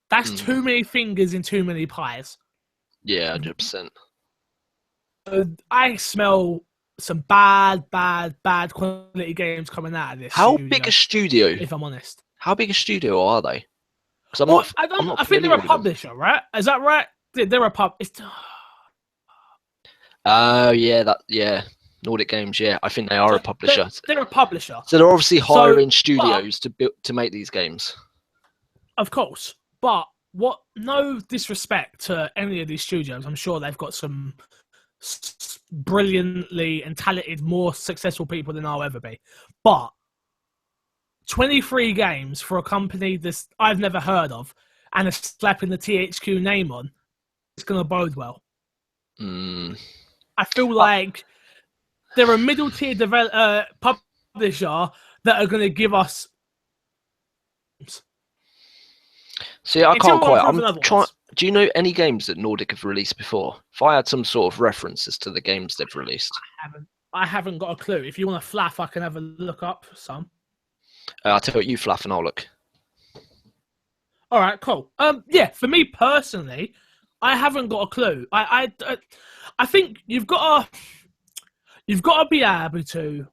A: That's too many fingers in too many pies.
B: Yeah, 100%.
A: I smell some bad quality games coming out of this.
B: How big a studio? If
A: I'm honest.
B: How big a studio are they?
A: I think they're a publisher, right? Is that right? They're a pub.
B: Yeah. Nordic Games, yeah. I think they are a publisher.
A: They're a publisher.
B: So they're obviously hiring studios to make these games.
A: Of course, but no disrespect to any of these studios. I'm sure they've got some brilliantly and talented, more successful people than I'll ever be. But 23 games for a company that I've never heard of and a slapping the THQ name on, it's going to bode well. I feel like they're a middle tier publisher that are going to give us.
B: See, I can't quite. I'm trying. Do you know any games that Nordic have released before? If I had some sort of references to the games they've released,
A: I haven't got a clue. If you want to flaff, I can have a look up some.
B: I'll tell you what, you flaff and I'll look.
A: All right, cool. Yeah, for me personally, I haven't got a clue. I think you've got to be able to.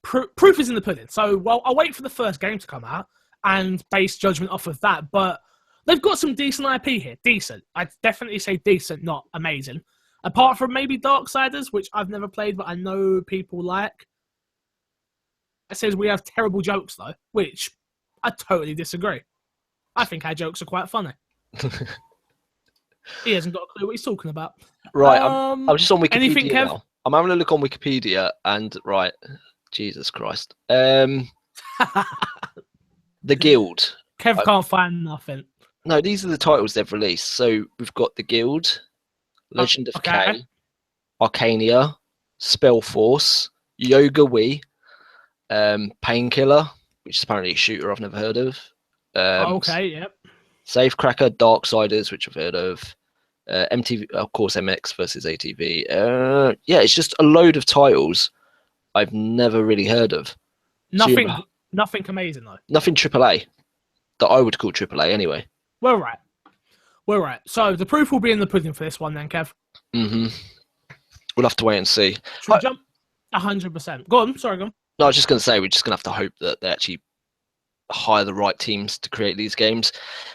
A: Proof is in the pudding. So, I'll wait for the first game to come out and base judgment off of that. But they've got some decent IP here. Decent. I'd definitely say decent, not amazing. Apart from maybe Darksiders, which I've never played, but I know people like. It says we have terrible jokes, though, which I totally disagree. I think our jokes are quite funny. He hasn't got a clue what he's talking about.
B: Right, I'm just on Wikipedia
A: anything, Kev?
B: now. I'm having a look on Wikipedia, and right, Jesus Christ. The Guild.
A: Kev can't find nothing.
B: No, these are the titles they've released. So we've got The Guild, Legend of K, Arcania, Spellforce, Yoga Wii, Painkiller, which is apparently a shooter I've never heard of.
A: Yep.
B: Safecracker, Darksiders, which I've heard of. MTV, of course, MX versus ATV. Yeah, it's just a load of titles I've never really heard of.
A: Nothing amazing though.
B: Nothing AAA that I would call AAA anyway.
A: We're right. So the proof will be in the pudding for this one then, Kev.
B: We'll have to wait and see.
A: Should we jump? 100%. Go on. Sorry, go on.
B: No, I was just going to say, we're just going to have to hope that they actually hire the right teams to create these games.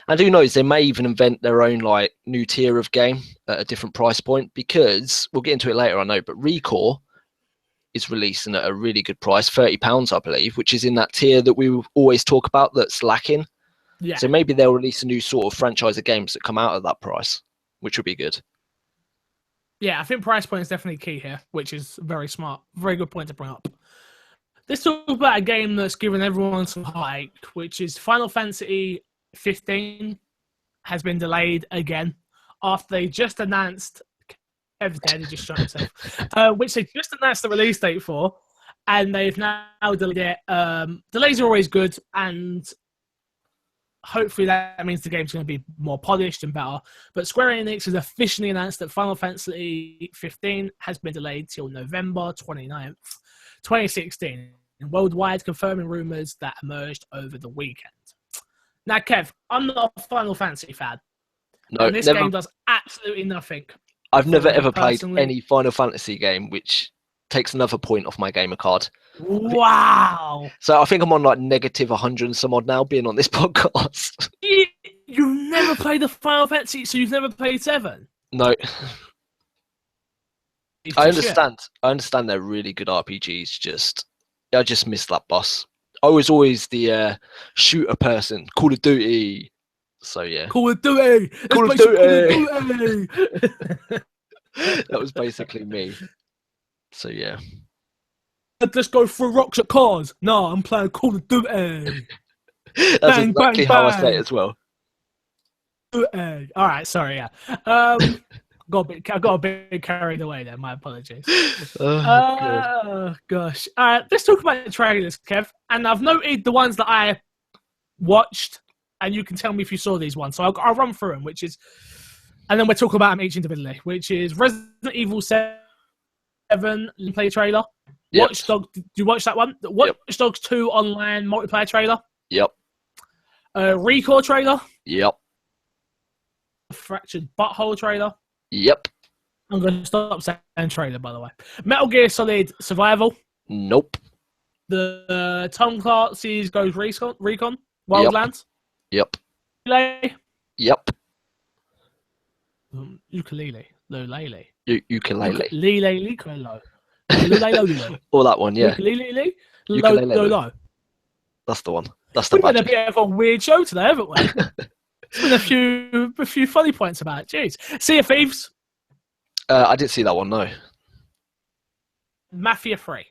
B: And who knows, they may even invent their own like new tier of game at a different price point, because we'll get into it later, I know, but Recore is releasing at a really good price, £30, I believe, which is in that tier that we always talk about that's lacking.
A: Yeah.
B: So maybe they'll release a new sort of franchise of games that come out at that price, which would be good.
A: Yeah, I think price point is definitely key here, which is very smart. Very good point to bring up. Let's talk about a game that's given everyone some hype, which is Final Fantasy 15 has been delayed again after they just announced Kev's dead, he just shot himself. Which they just announced the release date for, and they've now delayed it. Delays are always good, and hopefully that means the game's going to be more polished and better. But Square Enix has officially announced that Final Fantasy 15 has been delayed till November 29th, 2016, worldwide, confirming rumours that emerged over the weekend. Now, Kev, I'm not a Final Fantasy fan.
B: No,
A: and this game does absolutely nothing.
B: I've never ever played any Final Fantasy game, which takes another point off my gamer card.
A: Wow.
B: So I think I'm on like negative 100 and some odd now being on this podcast.
A: You've never played the Final Fantasy, so you've never played 7?
B: No. I understand. I understand they're really good RPGs. I just miss that boss. I was always the shooter person. Call of Duty. So yeah.
A: Call of Duty.
B: Call of Duty. That was basically me. So yeah.
A: Let's go throw rocks at cars. No, I'm playing Call of Duty.
B: That's bang, exactly how I say it as well.
A: All right, sorry, yeah. I got a bit carried away there. My apologies. Oh, gosh. All right, let's talk about the trailers, Kev. And I've noted the ones that I watched, and you can tell me if you saw these ones. So I'll run through them, and then we'll talk about them each individually, which is Resident Evil 7 play trailer.
B: Yep.
A: Watch Dogs, did you watch that one? Watch Dogs 2 online multiplayer trailer.
B: Yep.
A: Recore trailer.
B: Yep.
A: Fractured Butthole trailer.
B: Yep.
A: I'm going to stop saying trailer, by the way. Metal Gear Solid Survival.
B: Nope.
A: The Tom Clancy's Ghost Recon. Wildlands.
B: Yep.
A: Ukulele.
B: Yep.
A: Ukulele. Ukulele.
B: Ukulele.
A: Ukulele.
B: Or that one, yeah.
A: Ukulele.
B: Ukulele. That's the one. That's the
A: We've had a
B: magic.
A: bit of a weird show today, haven't we? There's been a few funny points about it. Jeez. Sea of Thieves.
B: I didn't see that one, no.
A: Mafia 3.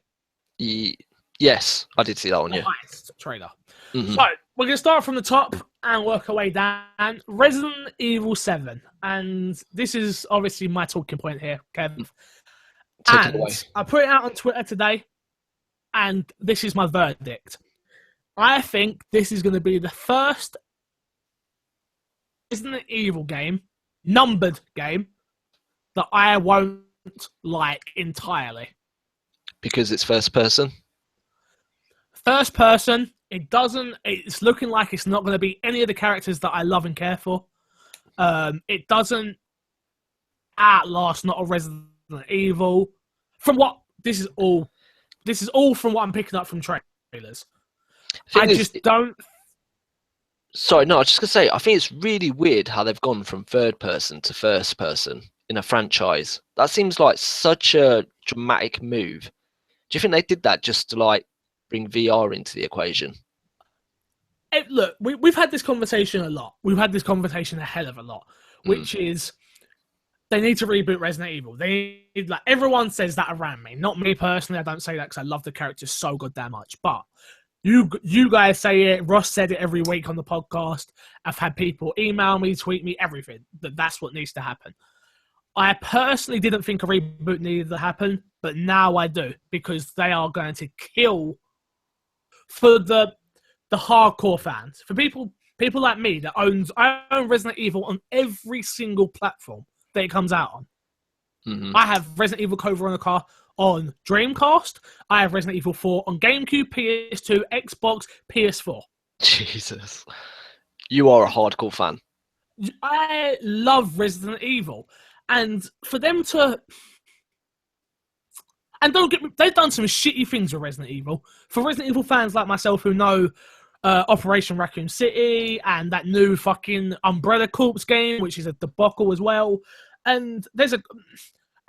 B: Yes, I did see that one, yeah.
A: Nice trailer.
B: Mm-hmm.
A: So, we're going to start from the top and work our way down. Resident Evil 7. And this is obviously my talking point here, Kev.
B: Take it away.
A: I put it out on Twitter today, and this is my verdict. I think this is going to be the first Resident Evil game, numbered game, that I won't like entirely.
B: Because it's first person?
A: First person, it's looking like it's not going to be any of the characters that I love and care for. It doesn't outlast not a Resident Evil. This is all from what I'm picking up from trailers. I just don't.
B: Sorry, no, I was just going to say, I think it's really weird how they've gone from third person to first person in a franchise. That seems like such a dramatic move. Do you think they did that just to like bring VR into the equation?
A: Look, we've had this conversation a lot. We've had this conversation a hell of a lot, which is they need to reboot Resident Evil. They need, like, everyone says that around me. Not me personally. I don't say that because I love the characters so goddamn much. But you guys say it. Ross said it every week on the podcast. I've had people email me, tweet me, everything. That's what needs to happen. I personally didn't think a reboot needed to happen, but now I do, because they are going to kill for the hardcore fans. For people like me that I own Resident Evil on every single platform that it comes out on. Mm-hmm. I have Resident Evil Code Veronica on Dreamcast. I have Resident Evil 4 on GameCube, PS2, Xbox, PS4.
B: Jesus. You are a hardcore fan.
A: I love Resident Evil. And for them to... And don't get me... They've done some shitty things with Resident Evil. For Resident Evil fans like myself who know Operation Raccoon City and that new fucking Umbrella Corps game, which is a debacle as well. And there's a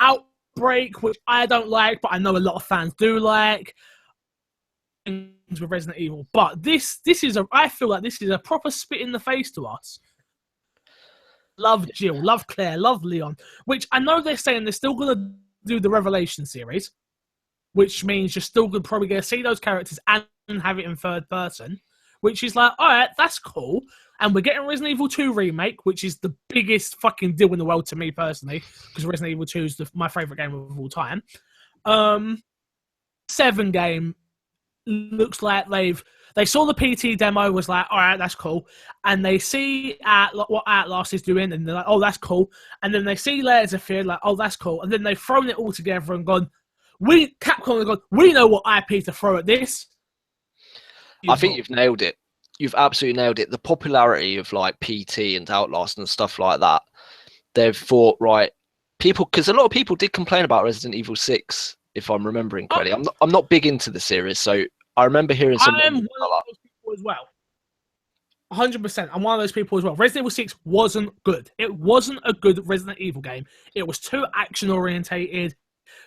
A: Outbreak, which I don't like, but I know a lot of fans do like, with Resident Evil. But I feel like this is a proper spit in the face to us. Love Jill, love Claire, love Leon, which I know they're saying they're still going to do the Revelation series, which means you're still probably going to see those characters and have it in third person, which is like, all right, that's cool. And we're getting Resident Evil 2 Remake, which is the biggest fucking deal in the world to me personally, because Resident Evil 2 is my favourite game of all time. 7 game looks like they saw the PT demo, was like, all right, that's cool. And they see what Outlast is doing, and they're like, oh, that's cool. And then they see Layers of Fear, like, oh, that's cool. And then they've thrown it all together and gone, Capcom have gone, we know what IP to throw at this.
B: I think you've nailed it. You've absolutely nailed it. The popularity of like PT and Outlast and stuff like that, they've thought, right, because a lot of people did complain about Resident Evil 6, if I'm remembering correctly. I'm not big into the series, so I remember hearing some.
A: I am one of those people as well. 100%. I'm one of those people as well. Resident Evil 6 wasn't good. It wasn't a good Resident Evil game. It was too action orientated,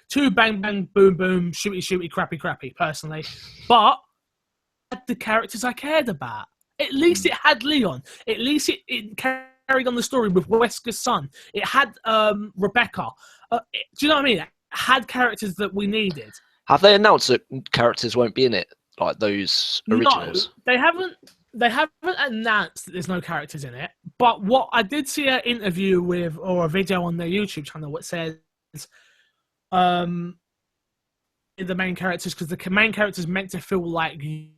A: too bang bang boom boom, shooty shooty, crappy crappy. Personally, but the characters I cared about. At least it had Leon. At least it carried on the story with Wesker's son. It had Rebecca. Do you know what I mean? It had characters that we needed.
B: Have they announced that characters won't be in it, like those originals?
A: No, they haven't. They haven't announced that there's no characters in it. But what I did see an interview with, or a video on their YouTube channel, which says, the main characters, because the main characters meant to feel like you.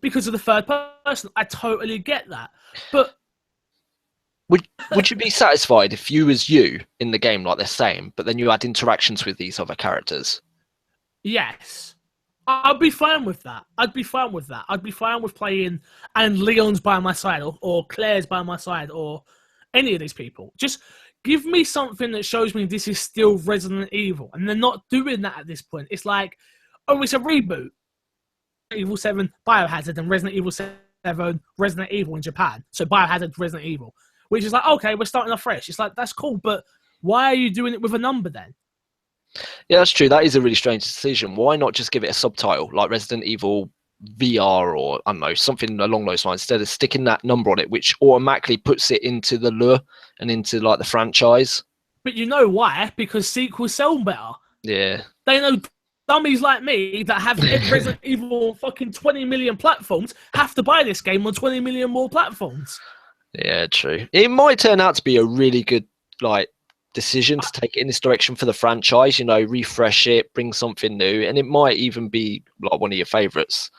A: Because of the third person, I totally get that. But
B: would you be satisfied if you was you in the game, like they're saying, but then you had interactions with these other characters?
A: Yes, I'd be fine with that. I'd be fine with playing and Leon's by my side, or Claire's by my side, or any of these people. Just give me something that shows me this is still Resident Evil, and they're not doing that at this point. It's like, oh, it's a reboot. Evil 7, Biohazard, and Resident Evil 7, Resident Evil in Japan. So Biohazard, Resident Evil. Which is like, okay, we're starting off fresh. It's like, that's cool, but why are you doing it with a number then?
B: Yeah, that's true. That is a really strange decision. Why not just give it a subtitle like Resident Evil VR or I don't know, something along those lines, instead of sticking that number on it, which automatically puts it into the lure and into like the franchise.
A: But you know why? Because sequels sell better.
B: Yeah.
A: They know dummies like me that have Resident Evil on fucking 20 million platforms have to buy this game on 20 million more platforms.
B: Yeah, true. It might turn out to be a really good like decision to take it in this direction for the franchise, you know, refresh it, bring something new, and it might even be like one of your favorites.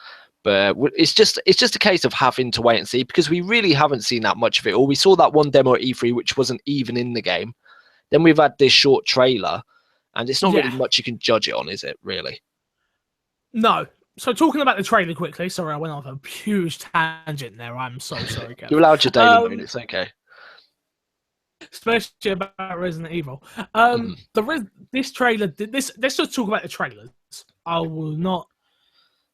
B: But it's just a case of having to wait and see, because we really haven't seen that much of it. Or we saw that one demo at E3 which wasn't even in the game. Then we've had this short trailer, and it's not really much you can judge it on, is it, really?
A: No. So talking about the trailer quickly, sorry, I went off a huge tangent there. I'm so sorry, Kev.
B: You're allowed your daily moon, it's okay.
A: Especially about Resident Evil. This trailer, let's just talk about the trailers. I will not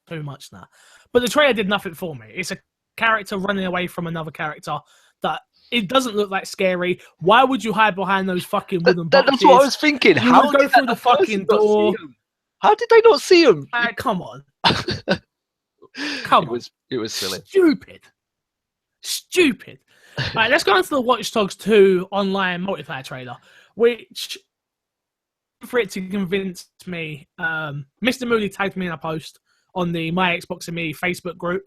A: too much now. But the trailer did nothing for me. It's a character running away from another character that it doesn't look like scary. Why would you hide behind those fucking wooden boxes?
B: That's what I was thinking.
A: How go through the fucking door?
B: How did they not see him?
A: Come on. Come on.
B: It was silly.
A: Stupid. Right, let's go on to the Watch Dogs 2 online multiplayer trailer, which, for it to convince me, Mr. Moody tagged me in a post on the My Xbox and Me Facebook group.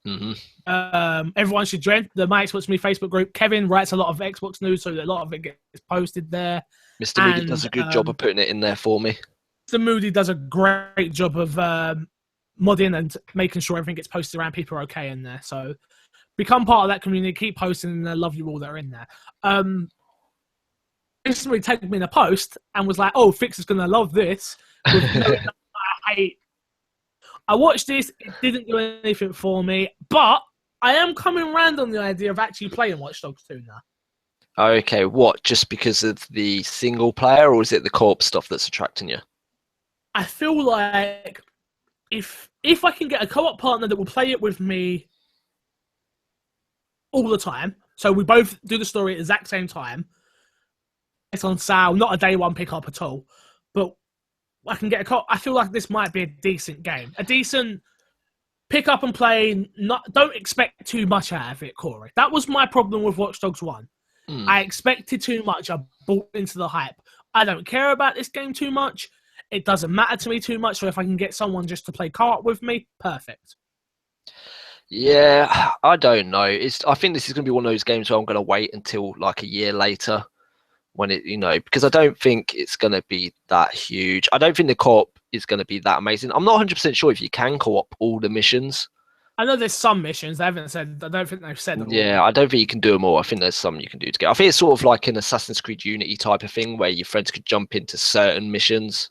A: Mm-hmm. Everyone should join the My Xbox and Me Facebook group. Kevin writes a lot of Xbox news, so a lot of it gets posted there.
B: Mr. Moody does a good job of putting it in there for me.
A: Mr. Moody does a great job of modding and making sure everything gets posted around. People are okay in there, so become part of that community. Keep posting, and I love you all that are in there. Mr. Moody tagged me in a post and was like, "Oh, Fixer's gonna love this." I watched this. It didn't do anything for me, but I am coming around on the idea of actually playing Watch Dogs 2 now.
B: Okay, what? Just because of the single player, or is it the co-op stuff that's attracting you?
A: I feel like if I can get a co-op partner that will play it with me all the time, so we both do the story at the exact same time, it's on sale, not a day one pick-up at all, but I can get a co-op. I feel like this might be a decent game. A decent pick up and play. Don't expect too much out of it, Corey. That was my problem with Watch Dogs 1. I expected too much. I bought into the hype. I don't care about this game too much. It doesn't matter to me too much. So if I can get someone just to play co-op with me, perfect.
B: Yeah, I don't know. I think this is going to be one of those games where I'm going to wait until like a year later when it, because I don't think it's going to be that huge. I don't think the co-op is going to be that amazing. I'm not 100% sure if you can co-op all the missions.
A: I know there's some missions. They haven't said. I don't think they've said them.
B: Yeah, I don't think you can do them all. I think there's some you can do together. I think it's sort of like an Assassin's Creed Unity type of thing where your friends could jump into certain missions.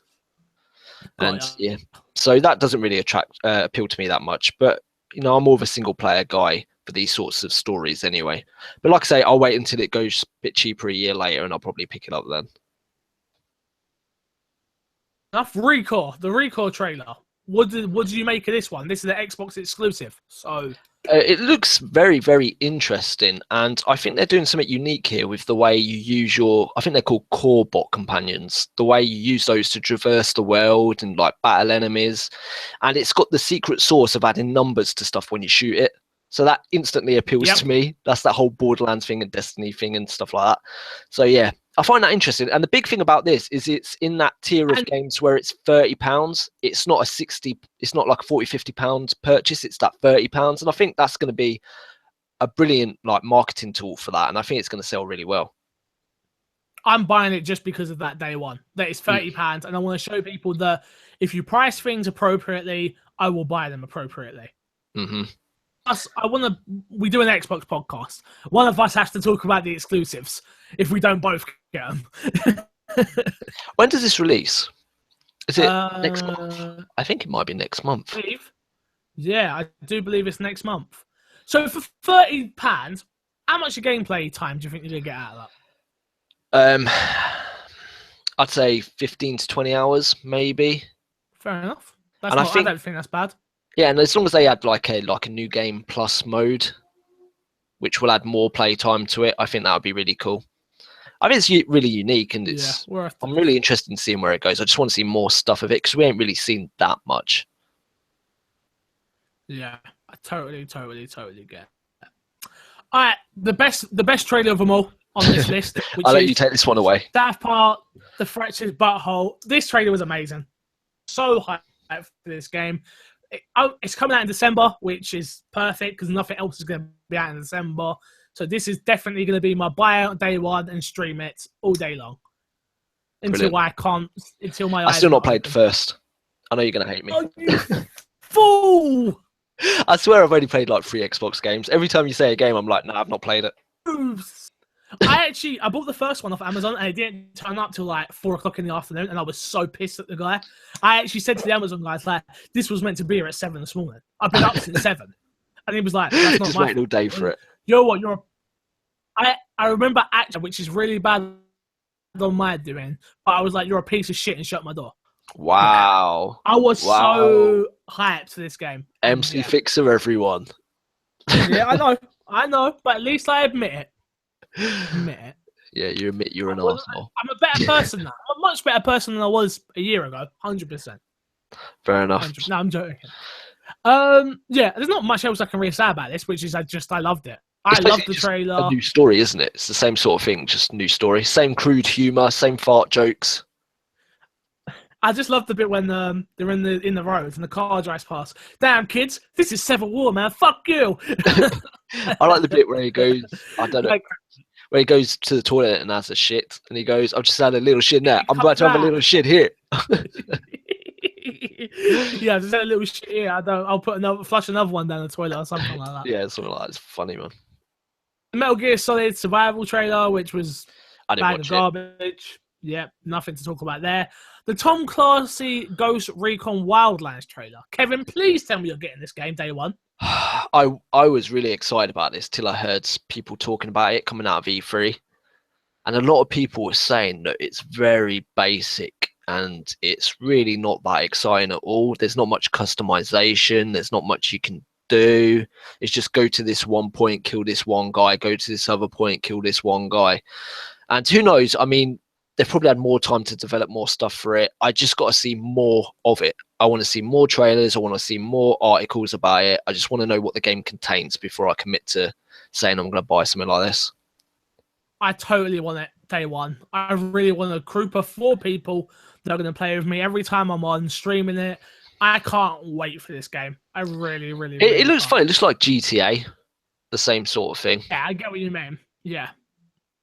B: Yeah, so that doesn't really appeal to me that much. But I'm more of a single player guy for these sorts of stories anyway. But like I say, I'll wait until it goes a bit cheaper a year later, and I'll probably pick it up then.
A: Enough Recore, the Recore trailer. What did you make of this one? This is an Xbox exclusive, so
B: it looks very, very interesting, and I think they're doing something unique here with the way you use I think they're called core bot companions, the way you use those to traverse the world and like battle enemies, and it's got the secret sauce of adding numbers to stuff when you shoot it. So that instantly appeals to me. That's that whole Borderlands thing and Destiny thing and stuff like that. So yeah, I find that interesting. And the big thing about this is it's in that tier of games where it's £30. It's not it's not like a £40-50 purchase. It's that £30. And I think that's going to be a brilliant like marketing tool for that. And I think it's going to sell really well.
A: I'm buying it just because of that day one. That is £30. And I want to show people that if you price things appropriately, I will buy them appropriately.
B: Mm-hmm.
A: We do an Xbox podcast. One of us has to talk about the exclusives if we don't both get them.
B: When does this release? Is it next month? I think it might be next month.
A: Yeah, I do believe it's next month. So for £30, how much of gameplay time do you think you're going to get out of
B: that? I'd say 15 to 20 hours, maybe.
A: Fair enough. I don't think that's bad.
B: Yeah, and as long as they add like a new game plus mode, which will add more play time to it, I think that would be really cool. I think it's really unique, and
A: Yeah,
B: I'm really interested in seeing where it goes. I just want to see more stuff of it because we ain't really seen that much.
A: Yeah, I totally get it. All right, the best trailer of them all on this list. Which
B: I'll let you take this one away.
A: South Park, The Fractured Butthole. This trailer was amazing. So hyped for this game. It's coming out in December, which is perfect because nothing else is going to be out in December. So this is definitely going to be my buyout day one and stream it all day long until I can't. Until my eyes.
B: I still not played first. I know you're going to hate me.
A: Oh, you fool!
B: I swear I've only played like 3 Xbox games. Every time you say a game, I'm like, no, I've not played it.
A: I bought the first one off Amazon and it didn't turn up till like 4 o'clock in the afternoon, and I was so pissed at the guy. I actually said to the Amazon guys, like, this was meant to be here at 7 this morning. I've been up since 7, and he was like, that's not
B: just
A: my
B: waiting all day for it.
A: You know what? I remember actually, which is really bad on my doing, but I was like, you're a piece of shit, and shut my door.
B: Wow.
A: I was so hyped for this game.
B: MC Fixer, everyone.
A: Yeah, I know, but at least I admit it.
B: Yeah, you admit you're an arsehole.
A: I'm a better person now. I'm a much better person than I was a year ago. 100%.
B: Fair enough.
A: 100%. No, I'm joking. Yeah, there's not much else I can really say about this, which is I loved it. I loved the trailer.
B: A new story, isn't it? It's the same sort of thing, just new story. Same crude humor, same fart jokes.
A: I just love the bit when they're in the road and the car drives past. Damn, kids, this is Civil War, man. Fuck you.
B: I like the bit where he goes, I don't know, where he goes to the toilet and has a shit, and he goes, I've just had a little shit there. I'm about to have a little shit here.
A: Yeah, I've just had a little shit here. I'll flush another one down the toilet or something like that.
B: Yeah, something like that. It's funny, man.
A: The Metal Gear Solid Survival trailer, which was
B: I didn't watch
A: garbage. Yeah, nothing to talk about there. The Tom Clancy Ghost Recon Wildlands trailer. Kevin, please tell me you're getting this game day one.
B: I was really excited about this till I heard people talking about it coming out of E3. And a lot of people were saying that it's very basic and it's really not that exciting at all. There's not much customization. There's not much you can do. It's just go to this one point, kill this one guy, go to this other point, kill this one guy. And who knows? I mean, they've probably had more time to develop more stuff for it. I just got to see more of it. I want to see more trailers. I want to see more articles about it. I just want to know what the game contains before I commit to saying I'm going to buy something like this.
A: I totally want it day one. I really want a group of 4 people that are going to play with me every time I'm on streaming it. I can't wait for this game. I really
B: it looks fun. It looks like GTA, the same sort of thing.
A: Yeah, I get what you mean. Yeah.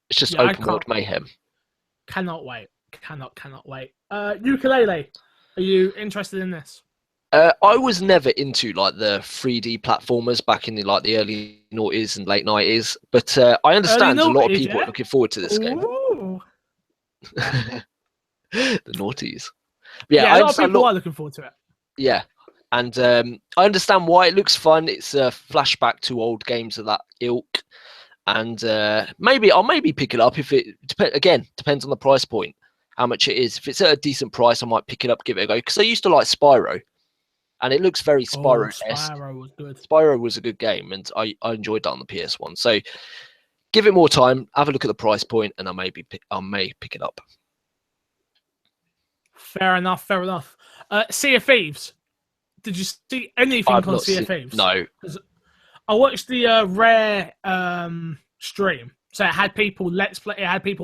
B: It's just open world mayhem.
A: Cannot wait. Cannot wait. Ukulele, are you interested in this?
B: I was never into like the 3D platformers back in the early noughties and late 90s, but I understand a lot of people are looking forward to this game. The noughties.
A: Yeah, a lot of people are looking forward to it.
B: Yeah, and I understand why it looks fun. It's a flashback to old games of that ilk, and I'll maybe pick it up if it depends on the price point, how much it is. If it's at a decent price, I might pick it up, give it a go, because I used to like Spyro. And it looks very Spyro-esque.
A: Spyro was good.
B: Spyro was a good game, and I enjoyed that on the PS1. So give it more time, have a look at the price point, and I may pick it up.
A: Fair enough. Sea of Thieves. Did you see anything on Sea of Thieves?
B: No.
A: I watched the Rare stream. So it had people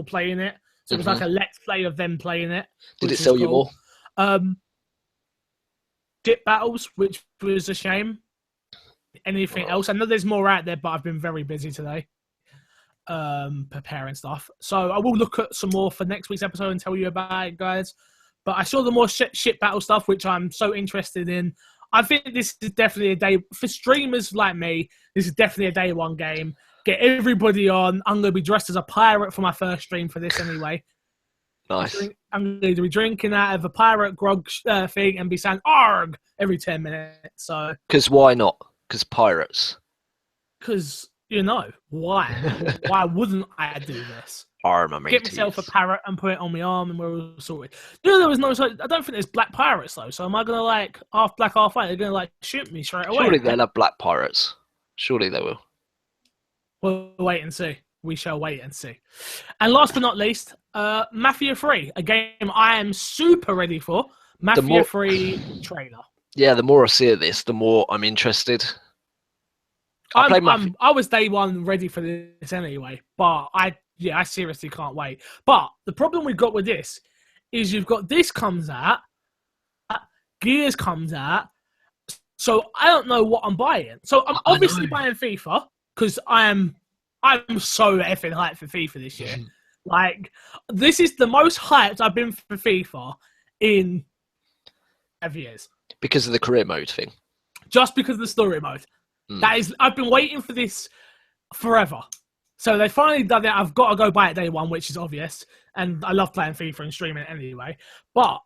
A: playing it. So it was like a let's play of them playing it.
B: Did it sell you more?
A: Ship battles, which was a shame. Anything else? I know there's more out there, but I've been very busy today preparing stuff. So I will look at some more for next week's episode and tell you about it, guys. But I saw the more ship battle stuff, which I'm so interested in. I think this is definitely a day for streamers like me. This is definitely a day one game. Get everybody on. I'm going to be dressed as a pirate for my first stream for this anyway.
B: Nice.
A: I'm going to be drinking out of a pirate grog thing and be saying "arg" every 10 minutes. So,
B: because why not? Because pirates.
A: Because why? Why wouldn't I do this? Get myself a parrot and put it on my arm, and we're all sorted. There was no. I don't think there's black pirates though. So am I going to half black, half white? They're going to shoot me straight away.
B: Surely they'll have black pirates. Surely they will.
A: We'll wait and see. we shall wait and see. And last but not least, Mafia 3, a game I am super ready for. Mafia 3 trailer.
B: Yeah, the more I see of this, the more I'm interested.
A: I was day one ready for this anyway, but I seriously can't wait. But the problem we've got with this is you've got this comes out, Gears comes out, so I don't know what I'm buying. So I'm obviously buying FIFA because I'm so effing hyped for FIFA this year. Like, this is the most hyped I've been for FIFA in 5 years.
B: Because of the career mode thing.
A: Just because of the story mode. I've been waiting for this forever. So they finally done it. I've got to go buy it day one, which is obvious. And I love playing FIFA and streaming it anyway. But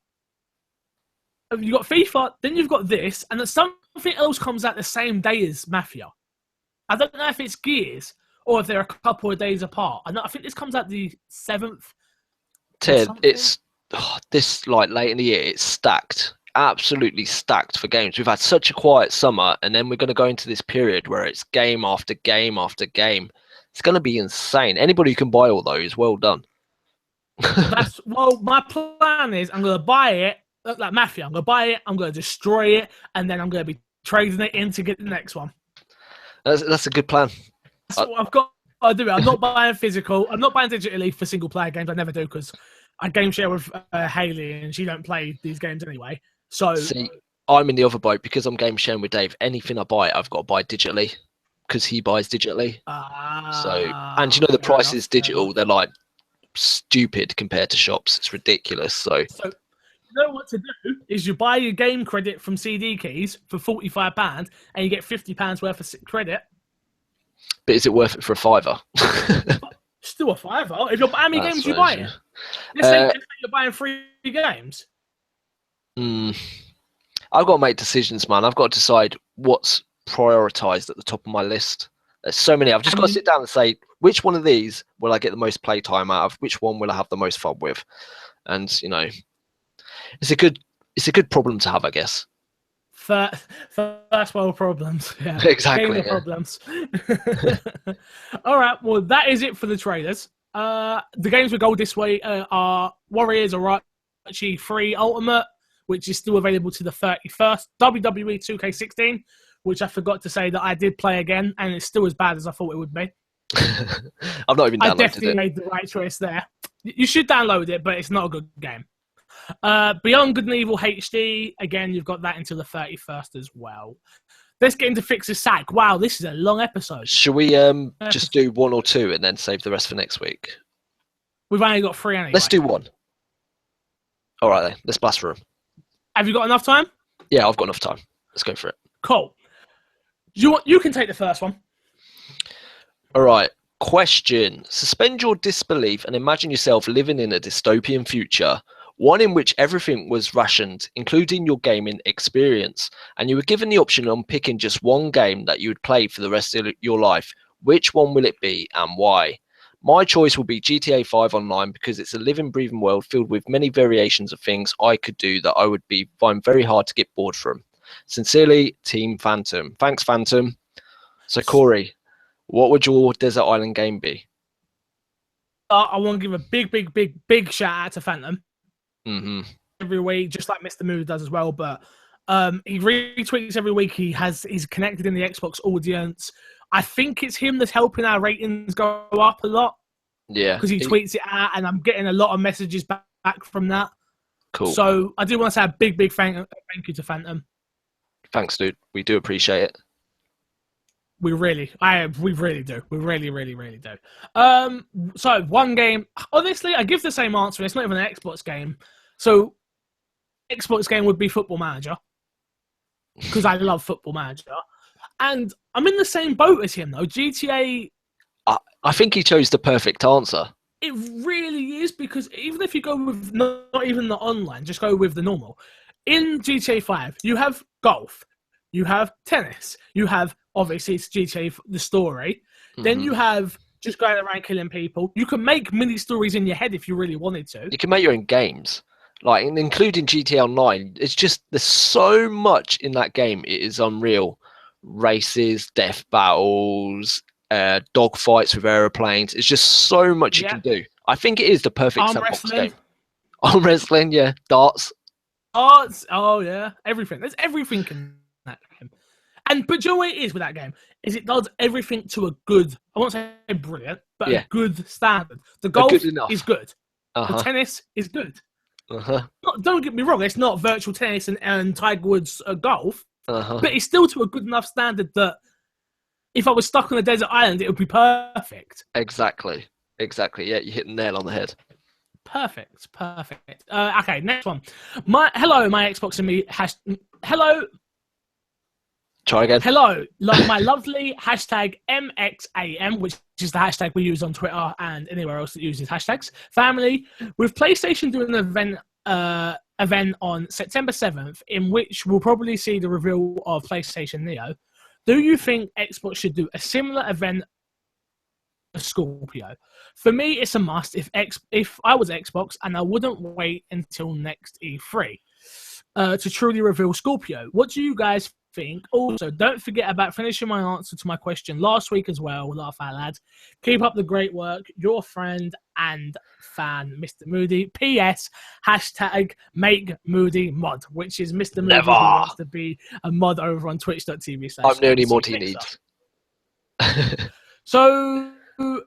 A: you've got FIFA, then you've got this, and then something else comes out the same day as Mafia. I don't know if it's Gears or if they're a couple of days apart. I think this comes out the 7th.
B: Ted, it's this like late in the year. It's stacked, absolutely stacked for games. We've had such a quiet summer, and then we're going to go into this period where it's game after game after game. It's going to be insane. Anybody who can buy all those, well done.
A: My plan is I'm going to buy it, like Mafia. I'm going to buy it, I'm going to destroy it, and then I'm going to be trading it in to get the next one.
B: That's a good plan.
A: That's what I've got to do. I'm not buying physical. I'm not buying digitally for single player games. I never do because I game share with Hayley and she don't play these games anyway. So
B: see, I'm in the other boat because I'm game sharing with Dave. Anything I buy, I've got to buy digitally because he buys digitally. And you know the prices digital, they're like stupid compared to shops. It's ridiculous. So
A: you know what to do is you buy your game credit from CD Keys for £45 and you get £50 worth of credit.
B: But is it worth it for a £5?
A: Still a £5. If you're how many games you buying? Let's say you're buying 3 games.
B: I've got to make decisions, man. I've got to decide what's prioritized at the top of my list. There's so many. I've just got to sit down and say, which one of these will I get the most play time out of? Which one will I have the most fun with? And, you know, it's a good problem to have, I guess.
A: First world problems. Yeah.
B: Exactly.
A: Problems. All right. Well, that is it for the trailers. The games with gold this week are Warriors Orochi 3 Ultimate, which is still available to the 31st. WWE 2K16, which I forgot to say that I did play again, and it's still as bad as I thought it would be.
B: I've not even downloaded it.
A: I definitely made the right choice there. You should download it, but it's not a good game. Beyond Good and Evil HD, again, you've got that until the 31st as well. Let's get into Fixer's Sack. Wow, this is a long episode.
B: Should we just do 1 or 2 and then save the rest for next week?
A: We've only got 3 anyway.
B: Let's do 1. All right, then. Let's blast through them.
A: Have you got enough time?
B: Yeah, I've got enough time. Let's go for it.
A: Cool. You can take the first one.
B: All right. Question. Suspend your disbelief and imagine yourself living in a dystopian future, one in which everything was rationed, including your gaming experience, and you were given the option on picking just one game that you would play for the rest of your life. Which one will it be and why? My choice will be GTA 5 Online because it's a living, breathing world filled with many variations of things I could do that I would find very hard to get bored from. Sincerely, Team Phantom. Thanks, Phantom. So, Corey, what would your desert island game be?
A: I want to give a big shout out to Phantom.
B: Mm-hmm.
A: Every week, just like Mr. Mood does as well. But he retweets every week. He's connected in the Xbox audience. I think it's him that's helping our ratings go up a lot.
B: Yeah.
A: Because he tweets it out, and I'm getting a lot of messages back from that.
B: Cool.
A: So I do want to say a big thank you to Phantom.
B: Thanks, dude. We do appreciate it.
A: We really do. We really do. So one game. Honestly, I give the same answer. It's not even an Xbox game. So Xbox game would be Football Manager because I love Football Manager, and I'm in the same boat as him though. GTA.
B: I think he chose the perfect answer.
A: It really is because even if you go with not even the online, just go with the normal. In GTA 5, you have golf, you have tennis, you have obviously it's GTA the story. Mm-hmm. Then you have just going around killing people. You can make mini stories in your head if you really wanted to.
B: You can make your own games, like including GTA Online. It's just there's so much in that game. It is unreal. Races, death battles, dog fights with aeroplanes. It's just so much you can do. I think it is the perfect
A: arm
B: sandbox
A: wrestling.
B: game. Arm wrestling, yeah. Darts.
A: Darts. Oh yeah, everything. There's everything in that game. But do you know what it is with that game? Is it does everything to a good, I won't say brilliant, but a good standard. The golf is good. The tennis is good. Don't get me wrong, it's not virtual tennis and Tiger Woods golf, but it's still to a good enough standard that if I was stuck on a desert island, it would be perfect.
B: Exactly. Yeah, you hit the nail on the head.
A: Perfect. Okay, next one. My Xbox and me hello.
B: Try again.
A: Hello, my lovely hashtag MXAM, which is the hashtag we use on Twitter and anywhere else that uses hashtags. Family, with PlayStation doing an event on September 7th, in which we'll probably see the reveal of PlayStation Neo. Do you think Xbox should do a similar event to Scorpio? For me, it's a must. If I was Xbox, and I wouldn't wait until next E3 to truly reveal Scorpio. What do you guys think? Also, don't forget about finishing my answer to my question last week as well. Laugh out loud. Keep up the great work. Your friend and fan, Mr. Moody. P.S. Hashtag make Moody mod, which is Mr. Moody who wants to be a mod over on twitch.tv.
B: I'm the only mod he needs.
A: So,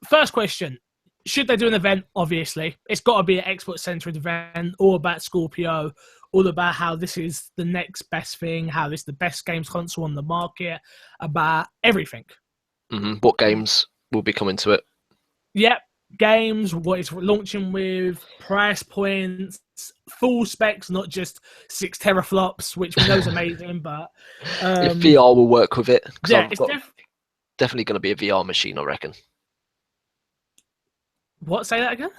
A: first question. Should they do an event? Obviously. It's got to be an Xbox-centered event, all about Scorpio, all about how this is the next best thing, how this is the best games console on the market, about everything.
B: What games will be coming to it?
A: Yep, games, what it's launching with, price points, full specs, not just 6 teraflops, which we know is amazing, but...
B: if VR will work with it.
A: Yeah, it's
B: definitely going to be a VR machine, I reckon.
A: What? Say that again?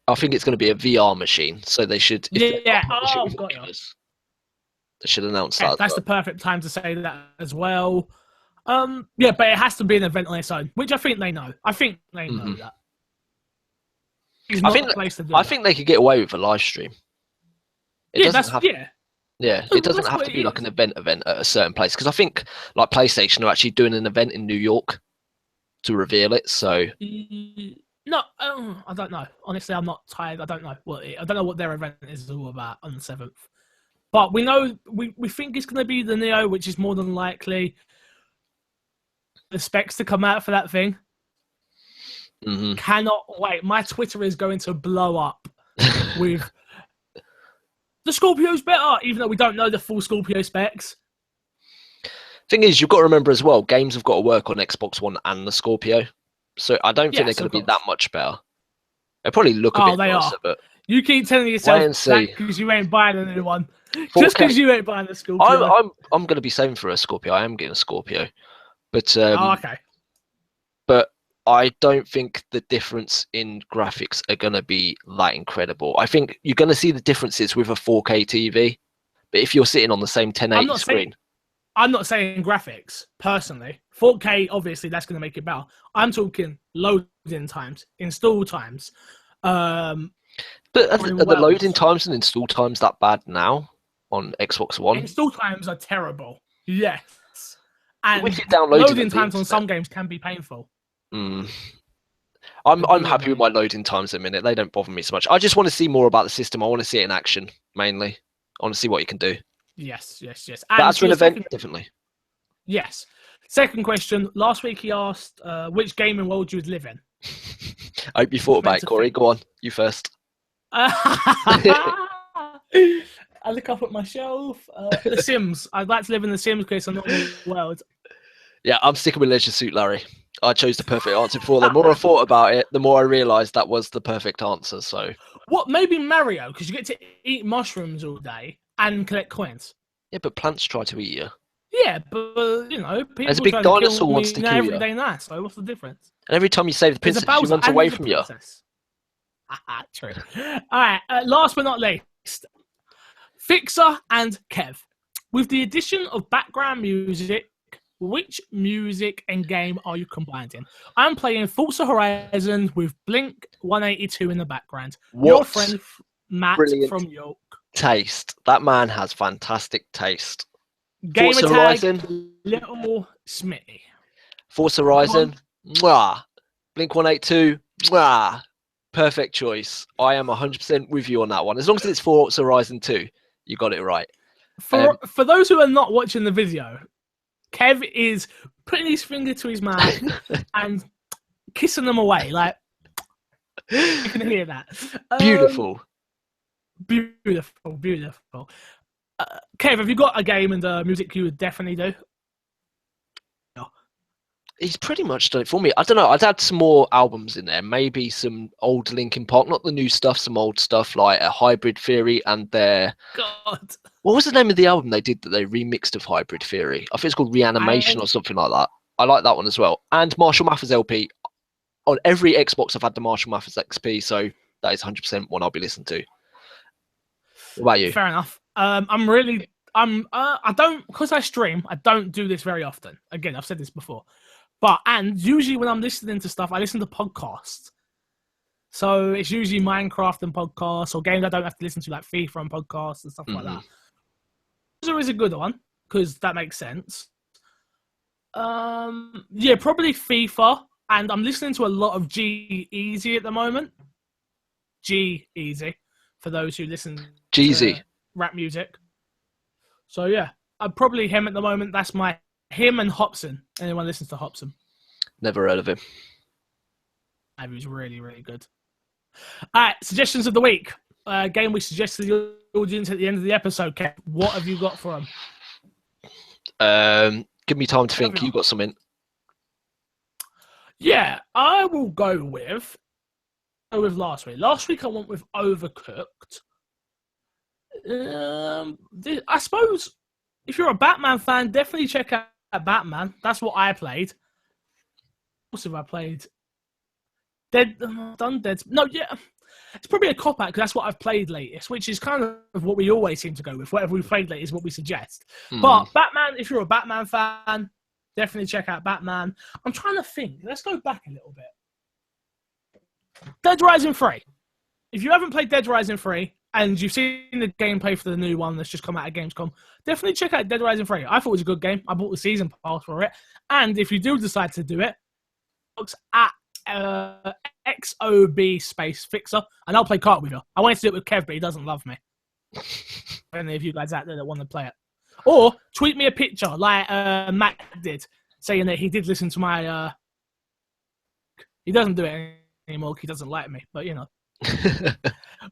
B: I think it's going to be a VR machine, so they should.
A: Yeah. Oh, got you.
B: They should announce that.
A: That's the perfect time to say that as well. Yeah, but it has to be an event on its own, which I think they know. I think they know that. I think they could get away with a live stream. It doesn't have to be like an event at a certain place, because I think like PlayStation are actually doing an event in New York to reveal it. So. No, I don't know. Honestly, I'm not tired. I don't know what their event is all about on the 7th. But we know we think it's going to be the Neo, which is more than likely the specs to come out for that thing. Cannot wait. My Twitter is going to blow up with the Scorpio's better, even though we don't know the full Scorpio specs.
B: Thing is, you've got to remember as well, games have got to work on Xbox One and the Scorpio. So I don't think they're going to be that much better. They probably look a bit nicer, but
A: you keep telling yourself that because you ain't buying a new one. Just because you ain't buying a Scorpio.
B: I'm going to be saving for a Scorpio. I am getting a Scorpio, but
A: okay.
B: But I don't think the difference in graphics are going to be that incredible. I think you're going to see the differences with a 4K TV, but if you're sitting on the same 1080 screen.
A: I'm not saying graphics, personally. 4K, obviously, that's going to make it better. I'm talking loading times, install times.
B: But are the loading times and install times that bad now on Xbox One?
A: Install times are terrible, yes. And
B: loading
A: times on some games can be painful.
B: I'm happy with my loading times at the minute. They don't bother me so much. I just want to see more about the system. I want to see it in action, mainly. I want to see what you can do.
A: Yes.
B: But as for an event, definitely.
A: Yes. Second question. Last week he asked which gaming world you would live in.
B: I hope you thought about it, Corey. Go on. You first.
A: I look up at my shelf. The Sims. I'd like to live in the Sims because I'm not in the world.
B: Yeah, I'm sticking with Leisure Suit Larry. I chose the perfect answer before. The more I thought about it, the more I realised that was the perfect answer. So.
A: What? Maybe Mario, because you get to eat mushrooms all day and collect coins.
B: Yeah, but plants try to eat you.
A: Yeah, but people
B: There's a big dinosaur wants to kill you.
A: Every day now, so what's the difference?
B: And every time you save the princess, she runs away from you.
A: True. All right, last but not least, Fixer and Kev. With the addition of background music, which music and game are you combining? I'm playing Forza Horizon with Blink 182 in the background. Your friend Matt from York.
B: Taste. That man has fantastic taste.
A: Gamertag, Little Smitty.
B: Forza Horizon. Mwah. Blink 182. Mwah. Perfect choice. I am 100% with you on that one. As long as it's Forza Horizon 2, you got it right.
A: For those who are not watching the video, Kev is putting his finger to his mouth and kissing them away. Like, you can hear that.
B: Beautiful.
A: Beautiful. Kev, have you got a game and music you would definitely do?
B: He's pretty much done it for me. I don't know. I'd add some more albums in there. Maybe some old Linkin Park, not the new stuff, some old stuff like a Hybrid Theory and their...
A: God.
B: What was the name of the album they did that they remixed of Hybrid Theory? I think it's called Reanimation or something like that. I like that one as well. And Marshall Mathers LP. On every Xbox, I've had the Marshall Mathers XP, so that is 100% one I'll be listening to. What about you?
A: Fair enough. I don't, because I stream, I don't do this very often. Again, I've said this before. And usually when I'm listening to stuff, I listen to podcasts. So it's usually Minecraft and podcasts, or games I don't have to listen to, like FIFA and podcasts and stuff like that. Forza is a good one, because that makes sense. Yeah, probably FIFA, and I'm listening to a lot of G-Eazy at the moment. G-Eazy, for those who listen to rap music. So yeah, I'm probably him at the moment. That's him and Hobson. Anyone listens to Hobson?
B: Never heard of him.
A: He was really, really good. All right, suggestions of the week. Game we suggested to the audience at the end of the episode, Kev. What have you got for them?
B: Give me time to think. You got something?
A: Yeah, I will go with last week. Last week I went with Overcooked. I suppose if you're a Batman fan, definitely check out Batman. That's what I played. What have I played? Dead. No, yeah. It's probably a cop-out because that's what I've played latest, which is kind of what we always seem to go with. Whatever we played latest is what we suggest. But Batman, if you're a Batman fan, definitely check out Batman. I'm trying to think. Let's go back a little bit. Dead Rising 3. If you haven't played Dead Rising 3 and you've seen the gameplay for the new one that's just come out at Gamescom, definitely check out Dead Rising 3. I thought it was a good game. I bought the season pass for it. And if you do decide to do it, looks at XoB Fixer, and I'll play kart with you. I wanted to do it with Kev, but he doesn't love me. Any of you guys out there that want to play it, or tweet me a picture like Matt did, saying that he did listen to my. He doesn't do it anymore. He doesn't like me, but you know.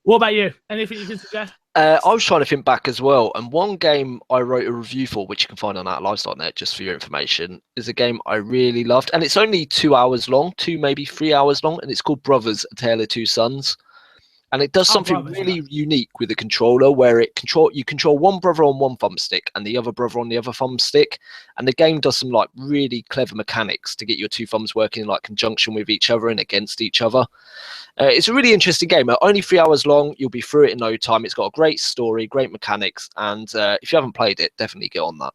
A: What about you? Anything you can suggest?
B: I was trying to think back as well, and one game I wrote a review for, which you can find on outlives.net, just for your information, is a game I really loved, and it's only 2 hours long, 2 maybe 3 hours long, and it's called Brothers: A Tale of Two Sons. And it does something really unique with the controller, where you control one brother on one thumbstick and the other brother on the other thumbstick, and the game does some like really clever mechanics to get your two thumbs working in like conjunction with each other and against each other. It's a really interesting game. Only 3 hours long. You'll be through it in no time. It's got a great story, great mechanics, and if you haven't played it, definitely get on that.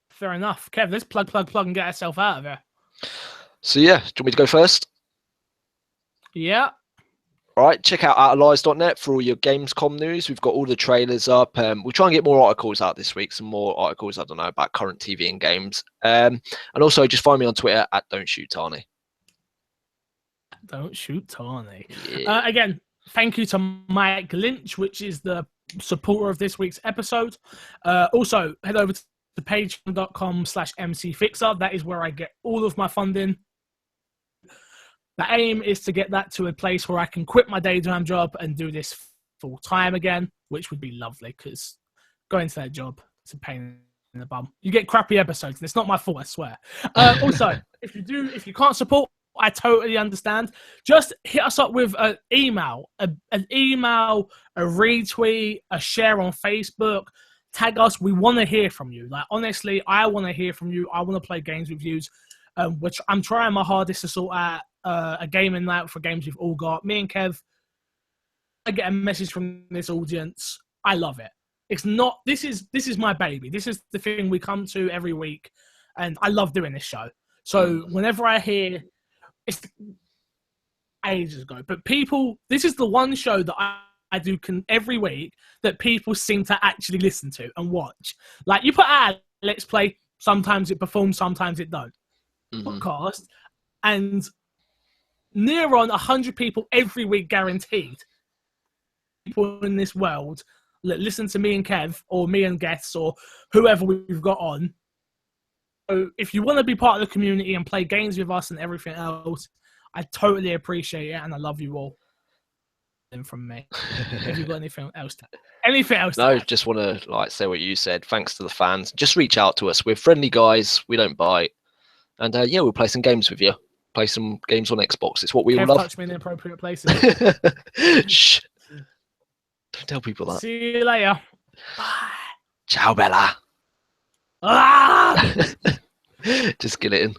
A: Fair enough. Kev, let's plug and get ourselves out of here.
B: So yeah, do you want me to go first?
A: Yeah.
B: All right, check out outlives.net for all your Gamescom news. We've got all the trailers up. We'll try and get more articles out this week, some more articles, I don't know, about current TV and games. And also just find me on Twitter at Don't Shoot Tarny.
A: Don't Shoot Tarny.
B: Yeah.
A: Again, thank you to Mike Lynch, which is the supporter of this week's episode. Also, head over to patreon.com/mcfixer. That is where I get all of my funding. The aim is to get that to a place where I can quit my daytime job and do this full time again, which would be lovely because going to that job is a pain in the bum. You get crappy episodes, and it's not my fault, I swear. Also, if you can't support, I totally understand. Just hit us up with an email, a retweet, a share on Facebook. Tag us. We want to hear from you. Like honestly, I want to hear from you. I want to play games with you, which I'm trying my hardest to sort out. A gaming night for games we've all got. Me and Kev, I get a message from this audience. I love it. It's not. This is my baby. This is the thing we come to every week, and I love doing this show. So whenever I hear, it's ages ago, but people, this is the one show that I do every week that people seem to actually listen to and watch. Like you put out Let's Play, sometimes it performs, sometimes it don't. podcast, and near on 100 people every week guaranteed. People in this world that listen to me and Kev, or me and guests, or whoever we've got on. So if you want to be part of the community and play games with us and everything else, I totally appreciate it, and I love you all. And from me, have you got anything else?
B: No, just want to say what you said. Thanks to the fans. Just reach out to us. We're friendly guys. We don't bite. And yeah, we'll play some games with you. Play some games on Xbox. It's what we all love.
A: Touch me in the appropriate places.
B: Shh. Don't tell people that.
A: See you later. Bye.
B: Ciao, Bella.
A: Ah!
B: Just get it in.